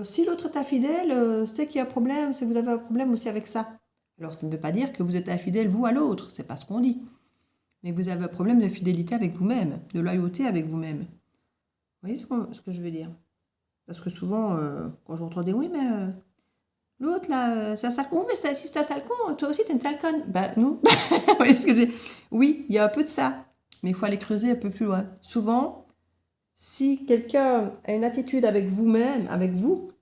Si l'autre est infidèle, c'est qu'il y a un problème, c'est que vous avez un problème aussi avec ça. Alors ça ne veut pas dire que vous êtes infidèle vous à l'autre, c'est pas ce qu'on dit. Mais vous avez un problème de fidélité avec vous-même, de loyauté avec vous-même. Vous voyez ce que je veux dire? Parce que souvent, quand j'entends dire oui, mais l'autre là, c'est un sale con. Oui, mais si c'est un sale con, toi aussi t'es une sale conne. Ben non. Vous voyez ce que je veux dire? Oui, il y a un peu de ça. Mais il faut aller creuser un peu plus loin. Souvent, si quelqu'un a une attitude avec vous-même, avec vous,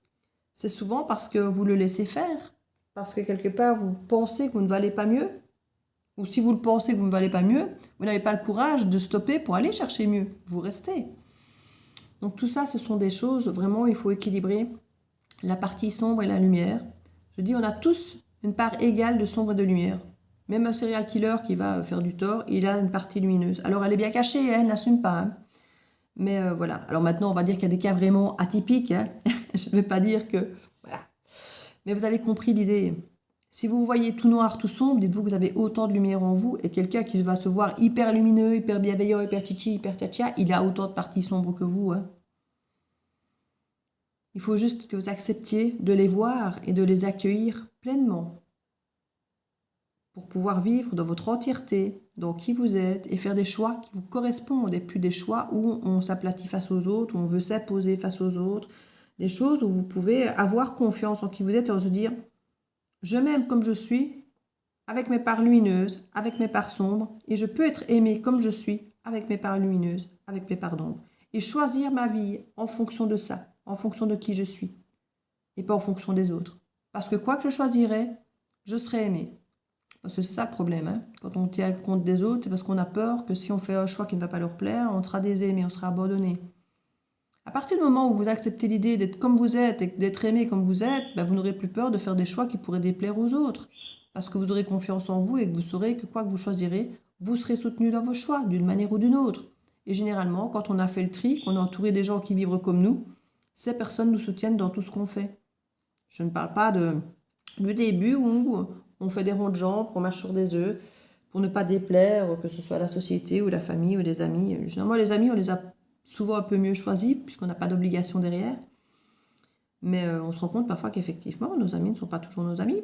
c'est souvent parce que vous le laissez faire. Parce que quelque part, vous pensez que vous ne valez pas mieux. Ou si vous le pensez que vous ne valez pas mieux, vous n'avez pas le courage de stopper pour aller chercher mieux. Vous restez. Donc tout ça, ce sont des choses, vraiment, il faut équilibrer la partie sombre et la lumière. Je dis, on a tous une part égale de sombre et de lumière. Même un serial killer qui va faire du tort, il a une partie lumineuse. Alors elle est bien cachée, elle ne l'assume pas. Hein. Mais voilà. Alors maintenant, on va dire qu'il y a des cas vraiment atypiques. Hein. Je ne vais pas dire que... Voilà. Mais vous avez compris l'idée. Si vous voyez tout noir, tout sombre, dites-vous que vous avez autant de lumière en vous. Et quelqu'un qui va se voir hyper lumineux, hyper bienveillant, hyper chichi, hyper tcha-tcha, il a autant de parties sombres que vous. Hein. Il faut juste que vous acceptiez de les voir et de les accueillir pleinement. Pour pouvoir vivre dans votre entièreté, dans qui vous êtes, et faire des choix qui vous correspondent, et plus des choix où on s'aplatit face aux autres, où on veut s'imposer face aux autres, des choses où vous pouvez avoir confiance en qui vous êtes et se dire Je m'aime comme je suis, avec mes parts lumineuses, avec mes parts sombres, et je peux être aimée comme je suis, avec mes parts lumineuses, avec mes parts d'ombre. Et choisir ma vie en fonction de ça, en fonction de qui je suis, et pas en fonction des autres. Parce que quoi que je choisirais, je serai aimée. Parce que c'est ça le problème, hein. Quand on tient compte des autres, c'est parce qu'on a peur que si on fait un choix qui ne va pas leur plaire, on sera désaimé, on sera abandonné. À partir du moment où vous acceptez l'idée d'être comme vous êtes et d'être aimé comme vous êtes, ben vous n'aurez plus peur de faire des choix qui pourraient déplaire aux autres. Parce que vous aurez confiance en vous et que vous saurez que quoi que vous choisirez, vous serez soutenu dans vos choix, d'une manière ou d'une autre. Et généralement, quand on a fait le tri, qu'on est entouré des gens qui vivent comme nous, ces personnes nous soutiennent dans tout ce qu'on fait. Je ne parle pas du début où on fait des ronds de jambes, qu'on marche sur des œufs, pour ne pas déplaire, que ce soit la société ou la famille ou les amis. Généralement, les amis, on les a souvent un peu mieux choisis, puisqu'on n'a pas d'obligation derrière. Mais on se rend compte parfois qu'effectivement, nos amis ne sont pas toujours nos amis.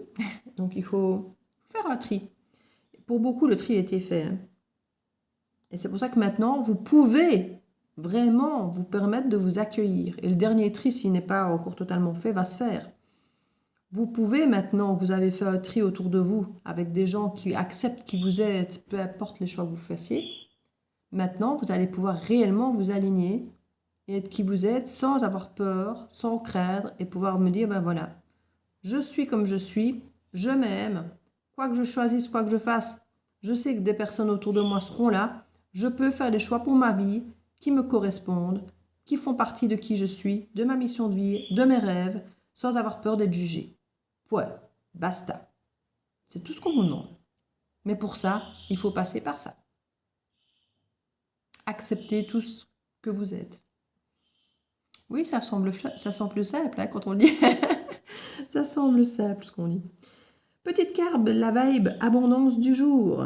Donc il faut faire un tri. Pour beaucoup, le tri a été fait, hein. Et c'est pour ça que maintenant, vous pouvez vraiment vous permettre de vous accueillir. Et le dernier tri, s'il n'est pas encore totalement fait, va se faire. Vous pouvez maintenant que vous avez fait un tri autour de vous avec des gens qui acceptent qui vous êtes, peu importe les choix que vous fassiez. Maintenant, vous allez pouvoir réellement vous aligner et être qui vous êtes sans avoir peur, sans craindre et pouvoir me dire, ben voilà, je suis comme je suis, je m'aime, quoi que je choisisse, quoi que je fasse, je sais que des personnes autour de moi seront là, je peux faire des choix pour ma vie qui me correspondent, qui font partie de qui je suis, de ma mission de vie, de mes rêves, sans avoir peur d'être jugé. Point, basta. C'est tout ce qu'on vous demande. Mais pour ça, il faut passer par ça. Accepter tout ce que vous êtes. Oui, ça semble simple hein, quand on le dit. Ça semble simple ce qu'on dit. Petite carte, la vibe abondance du jour.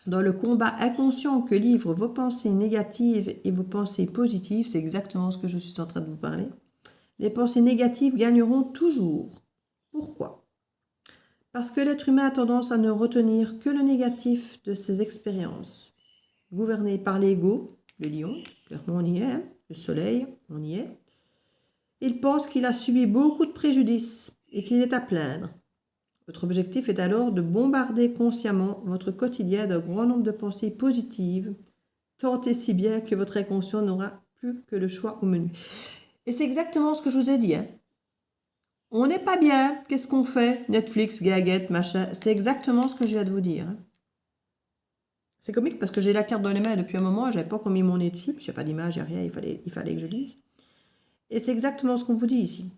Dans le combat inconscient que livrent vos pensées négatives et vos pensées positives, c'est exactement ce que je suis en train de vous parler. Les pensées négatives gagneront toujours. Pourquoi? Parce que l'être humain a tendance à ne retenir que le négatif de ses expériences. Gouverné par l'ego, le lion, clairement on y est, hein, le soleil, on y est. Il pense qu'il a subi beaucoup de préjudices et qu'il est à plaindre. Votre objectif est alors de bombarder consciemment votre quotidien d'un grand nombre de pensées positives, tant et si bien que votre inconscient n'aura plus que le choix au menu. Et c'est exactement ce que je vous ai dit, hein. On n'est pas bien, qu'est-ce qu'on fait? Netflix, gaguette, machin, c'est exactement ce que je viens de vous dire, hein. C'est comique parce que j'ai la carte dans les mains depuis un moment, je n'avais pas encore mis mon nez dessus, puis il n'y a pas d'image, il n'y a rien, il fallait que je lise. Et c'est exactement ce qu'on vous dit ici.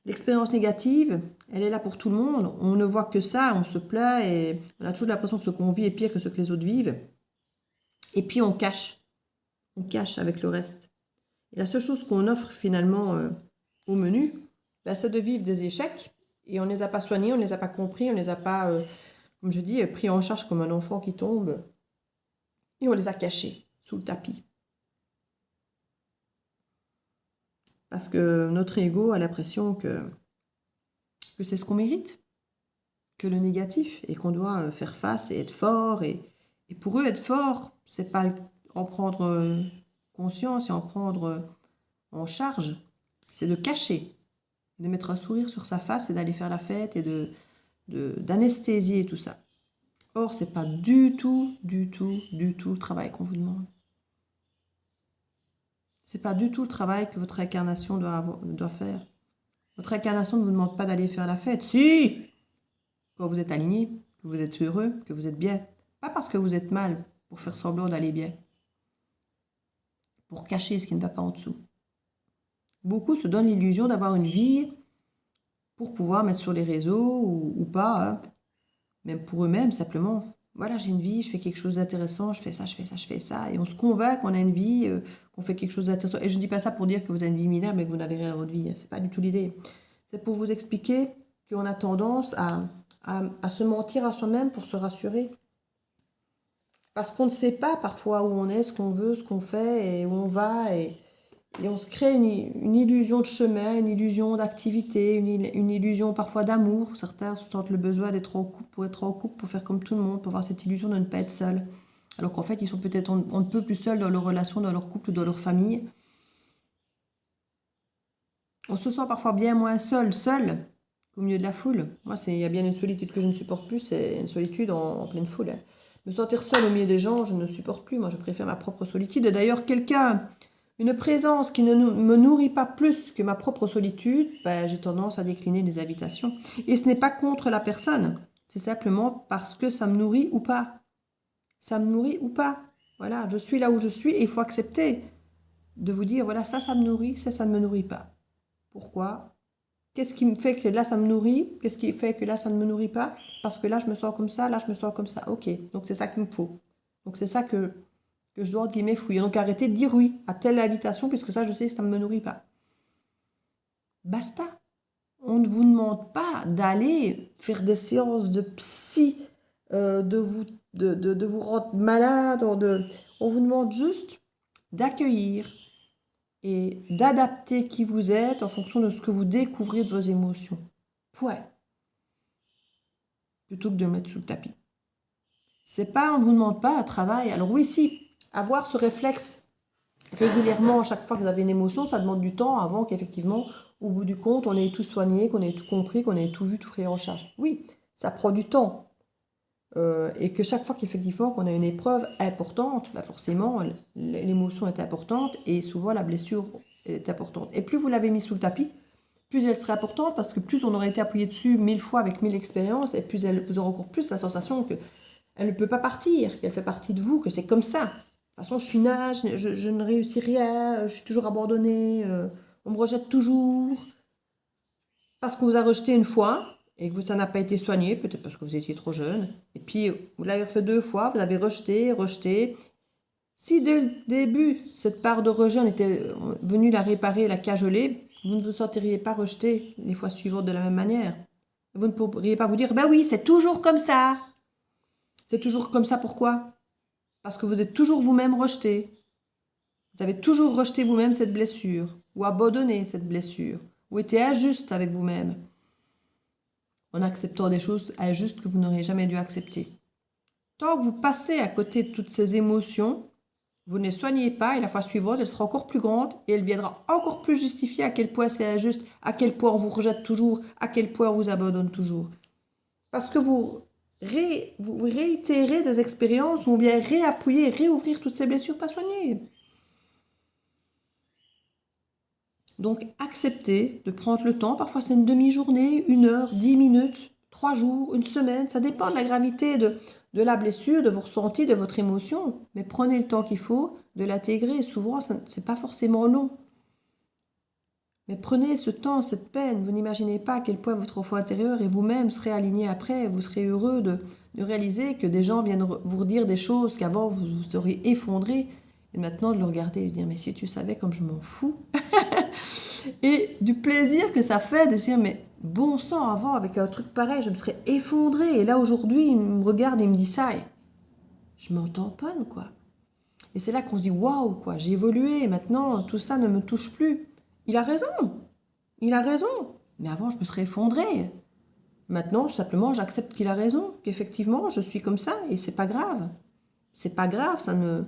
L'expérience négative, elle est là pour tout le monde. On ne voit que ça, on se plaint et on a toujours l'impression que ce qu'on vit est pire que ce que les autres vivent. Et puis on cache avec le reste. Et la seule chose qu'on offre finalement au menu, ben, c'est de vivre des échecs. Et on ne les a pas soignés, on ne les a pas compris, on ne les a pas, comme je dis, pris en charge comme un enfant qui tombe. Et on les a cachés sous le tapis. Parce que notre ego a l'impression que c'est ce qu'on mérite, que le négatif, et qu'on doit faire face et être fort. Et pour eux, être fort, c'est pas en prendre conscience et en prendre en charge, c'est de cacher, de mettre un sourire sur sa face et d'aller faire la fête et d'anesthésier tout ça. Or, c'est pas du tout le travail qu'on vous demande. C'est pas du tout le travail que votre incarnation doit faire. Votre incarnation ne vous demande pas d'aller faire la fête. Si! Quand vous êtes aligné, que vous êtes heureux, que vous êtes bien. Pas parce que vous êtes mal, pour faire semblant d'aller bien. Pour cacher ce qui ne va pas en dessous. Beaucoup se donnent l'illusion d'avoir une vie pour pouvoir mettre sur les réseaux ou pas, hein. Même pour eux-mêmes, simplement. Voilà, j'ai une vie, je fais quelque chose d'intéressant, je fais ça, je fais ça, je fais ça. Et on se convainc qu'on a une vie, qu'on fait quelque chose d'intéressant. Et je ne dis pas ça pour dire que vous avez une vie minable mais que vous n'avez rien dans votre vie. C'est pas du tout l'idée. C'est pour vous expliquer qu'on a tendance à se mentir à soi-même pour se rassurer. Parce qu'on ne sait pas parfois où on est, ce qu'on veut, ce qu'on fait et où on va. Et on se crée une illusion de chemin, une illusion d'activité, une illusion parfois d'amour. Certains sentent le besoin d'être en couple, pour être en couple, pour faire comme tout le monde, pour avoir cette illusion de ne pas être seul. Alors qu'en fait, ils sont peut-être on ne peut plus seuls dans leur relation, dans leur couple, dans leur famille. On se sent parfois bien moins seul qu'au milieu de la foule. Moi, il y a bien une solitude que je ne supporte plus, c'est une solitude en pleine foule, hein. Me sentir seule au milieu des gens, je ne supporte plus. Moi, je préfère ma propre solitude. Et d'ailleurs, une présence qui ne me nourrit pas plus que ma propre solitude, ben, j'ai tendance à décliner des invitations. Et ce n'est pas contre la personne, c'est simplement parce que ça me nourrit ou pas. Ça me nourrit ou pas. Voilà, je suis là où je suis et il faut accepter de vous dire, voilà, ça me nourrit, ça ne me nourrit pas. Pourquoi? Qu'est-ce qui me fait que là, ça me nourrit? Qu'est-ce qui fait que là, ça ne me nourrit pas? Parce que là, je me sens comme ça, là, je me sens comme ça. Ok, donc c'est ça qu'il me faut. Donc c'est ça que je dois, entre guillemets, fouiller. Donc arrêtez de dire oui à telle invitation, puisque ça, je sais que ça ne me nourrit pas. Basta. On ne vous demande pas d'aller faire des séances de psy, de vous rendre malade. On vous demande juste d'accueillir et d'adapter qui vous êtes en fonction de ce que vous découvrez de vos émotions. Point. Plutôt que de le mettre sous le tapis. C'est pas, on ne vous demande pas un travail. Alors oui, si, avoir ce réflexe régulièrement, à chaque fois que vous avez une émotion, ça demande du temps avant qu'effectivement, au bout du compte, on ait tout soigné, qu'on ait tout compris, qu'on ait tout vu, tout pris en charge. Oui, ça prend du temps. Et que chaque fois qu'effectivement qu'on a une épreuve importante, bah forcément l'émotion est importante et souvent la blessure est importante. Et plus vous l'avez mis sous le tapis, plus elle sera importante parce que plus on aurait été appuyé dessus 1000 fois avec 1000 expériences et plus vous aurez encore plus la sensation qu'elle ne peut pas partir, qu'elle fait partie de vous, que c'est comme ça. De toute façon, je suis nage, je ne réussis rien, je suis toujours abandonnée, on me rejette toujours. Parce qu'on vous a rejeté une fois et que ça n'a pas été soigné, peut-être parce que vous étiez trop jeune. Et puis, vous l'avez refait 2 fois, vous avez rejeté. Si dès le début, cette part de rejet, on était venu la réparer, la cajoler, vous ne vous sentiriez pas rejeté les fois suivantes de la même manière. Vous ne pourriez pas vous dire, ben oui, c'est toujours comme ça. C'est toujours comme ça, pourquoi? Parce que vous êtes toujours vous-même rejeté. Vous avez toujours rejeté vous-même cette blessure, ou abandonné cette blessure, ou été injuste avec vous-même, en acceptant des choses injustes que vous n'auriez jamais dû accepter. Tant que vous passez à côté de toutes ces émotions, vous ne les soignez pas et la fois suivante, elle sera encore plus grande et elle viendra encore plus justifier à quel point c'est injuste, à quel point on vous rejette toujours, à quel point on vous abandonne toujours. Parce que vous réitérez des expériences où on vient réappuyer, réouvrir toutes ces blessures pas soignées. Donc, acceptez de prendre le temps. Parfois, c'est une demi-journée, 1 heure, 10 minutes, 3 jours, une semaine. Ça dépend de la gravité de la blessure, de vos ressentis, de votre émotion. Mais prenez le temps qu'il faut de l'intégrer. Souvent, ce n'est pas forcément long. Mais prenez ce temps, cette peine. Vous n'imaginez pas à quel point votre enfant intérieur et vous-même serez alignés après. Vous serez heureux de réaliser que des gens viennent vous redire des choses qu'avant vous seriez effondré. Et maintenant, de le regarder et de dire, mais si tu savais comme je m'en fous. Et du plaisir que ça fait de se dire, mais bon sang, avant, avec un truc pareil, je me serais effondrée. Et là, aujourd'hui, il me regarde et il me dit ça. Et je m'en tamponne, quoi. Et c'est là qu'on se dit, waouh, quoi, j'ai évolué. Et maintenant, tout ça ne me touche plus. Il a raison. Il a raison. Mais avant, je me serais effondrée. Maintenant, simplement, j'accepte qu'il a raison. Qu'effectivement, je suis comme ça. Et c'est pas grave. C'est pas grave, ça ne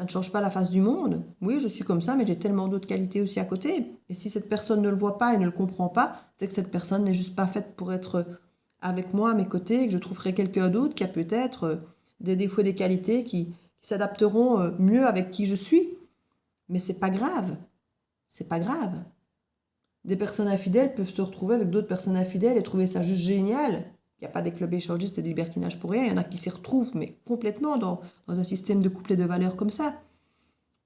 change pas la face du monde. Oui, je suis comme ça, mais j'ai tellement d'autres qualités aussi à côté. Et si cette personne ne le voit pas et ne le comprend pas, c'est que cette personne n'est juste pas faite pour être avec moi, à mes côtés, et que je trouverai quelqu'un d'autre qui a peut-être des défauts, des qualités qui s'adapteront mieux avec qui je suis. Mais c'est pas grave. C'est pas grave. Des personnes infidèles peuvent se retrouver avec d'autres personnes infidèles et trouver ça juste génial. Il n'y a pas des clubs échangistes et des libertinages pour rien. Il y en a qui s'y retrouvent, mais complètement dans un système de couple et de valeurs comme ça,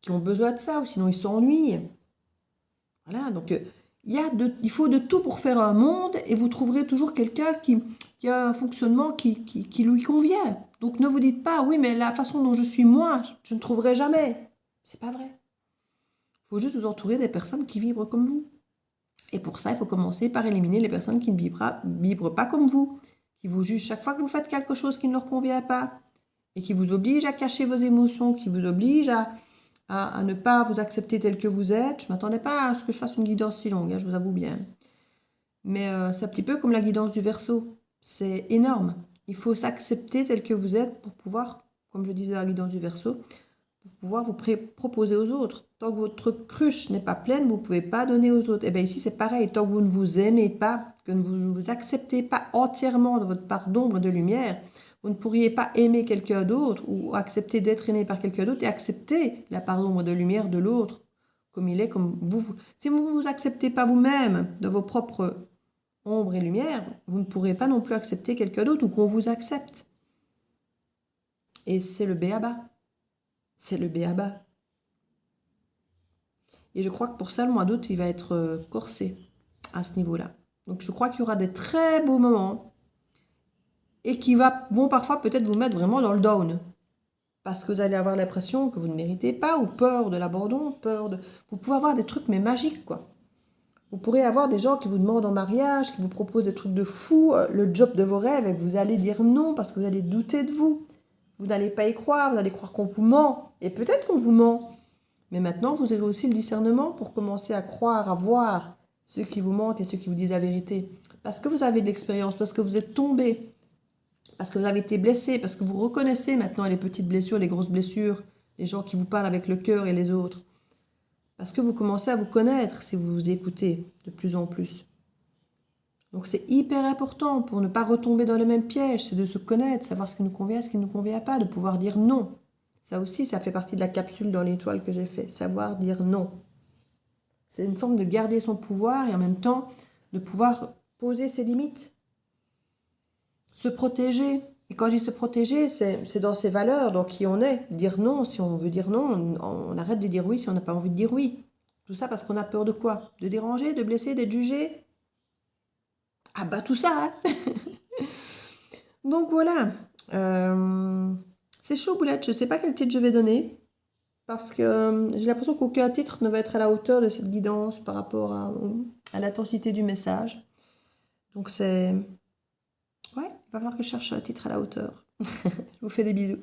qui ont besoin de ça, ou sinon ils s'ennuient. Voilà, donc il faut de tout pour faire un monde, et vous trouverez toujours quelqu'un qui a un fonctionnement qui lui convient. Donc ne vous dites pas, oui, mais la façon dont je suis moi, je ne trouverai jamais. C'est pas vrai. Il faut juste vous entourer des personnes qui vibrent comme vous. Et pour ça, il faut commencer par éliminer les personnes qui ne vibrent pas comme vous, qui vous jugent chaque fois que vous faites quelque chose qui ne leur convient pas, et qui vous obligent à cacher vos émotions, qui vous obligent à ne pas vous accepter tel que vous êtes. Je ne m'attendais pas à ce que je fasse une guidance si longue, hein, je vous avoue bien. Mais c'est un petit peu comme la guidance du Verseau. C'est énorme. Il faut s'accepter tel que vous êtes pour pouvoir, comme je disais à la guidance du Verseau, pour pouvoir vous proposer aux autres. Tant que votre cruche n'est pas pleine, vous ne pouvez pas donner aux autres. Et bien ici, c'est pareil. Tant que vous ne vous aimez pas, que vous ne vous acceptez pas entièrement de votre part d'ombre et de lumière, vous ne pourriez pas aimer quelqu'un d'autre ou accepter d'être aimé par quelqu'un d'autre et accepter la part d'ombre et de lumière de l'autre comme il est, comme vous. Si vous ne vous acceptez pas vous-même de vos propres ombres et lumières, vous ne pourrez pas non plus accepter quelqu'un d'autre ou qu'on vous accepte. Et c'est le b.a.-ba. C'est le b.a.-ba. Et je crois que pour ça, le mois d'août, il va être corsé à ce niveau-là. Donc je crois qu'il y aura des très beaux moments et qui vont parfois peut-être vous mettre vraiment dans le down. Parce que vous allez avoir l'impression que vous ne méritez pas, ou peur de l'abandon, peur de... Vous pouvez avoir des trucs mais magiques, quoi. Vous pourrez avoir des gens qui vous demandent en mariage, qui vous proposent des trucs de fou, le job de vos rêves, et que vous allez dire non parce que vous allez douter de vous. Vous n'allez pas y croire, vous allez croire qu'on vous ment. Et peut-être qu'on vous ment. Mais maintenant, vous avez aussi le discernement pour commencer à croire, à voir ceux qui vous mentent et ceux qui vous disent la vérité. Parce que vous avez de l'expérience, parce que vous êtes tombé, parce que vous avez été blessé, parce que vous reconnaissez maintenant les petites blessures, les grosses blessures, les gens qui vous parlent avec le cœur et les autres. Parce que vous commencez à vous connaître si vous vous écoutez de plus en plus. Donc c'est hyper important pour ne pas retomber dans le même piège, c'est de se connaître, savoir ce qui nous convient, ce qui ne nous convient pas, de pouvoir dire non. Ça aussi, ça fait partie de la capsule dans l'étoile que j'ai fait, savoir dire non. C'est une forme de garder son pouvoir et en même temps de pouvoir poser ses limites. Se protéger. Et quand je dis se protéger, c'est dans ses valeurs, dans qui on est. Dire non, si on veut dire non, on arrête de dire oui si on n'a pas envie de dire oui. Tout ça parce qu'on a peur de quoi? De déranger, de blesser, d'être jugé? Ah bah tout ça, hein. Donc voilà. C'est chaud, boulette. Je ne sais pas quel titre je vais donner. Parce que j'ai l'impression qu'aucun titre ne va être à la hauteur de cette guidance par rapport à l'intensité du message. Donc c'est... Ouais, il va falloir que je cherche un titre à la hauteur. Je vous fais des bisous.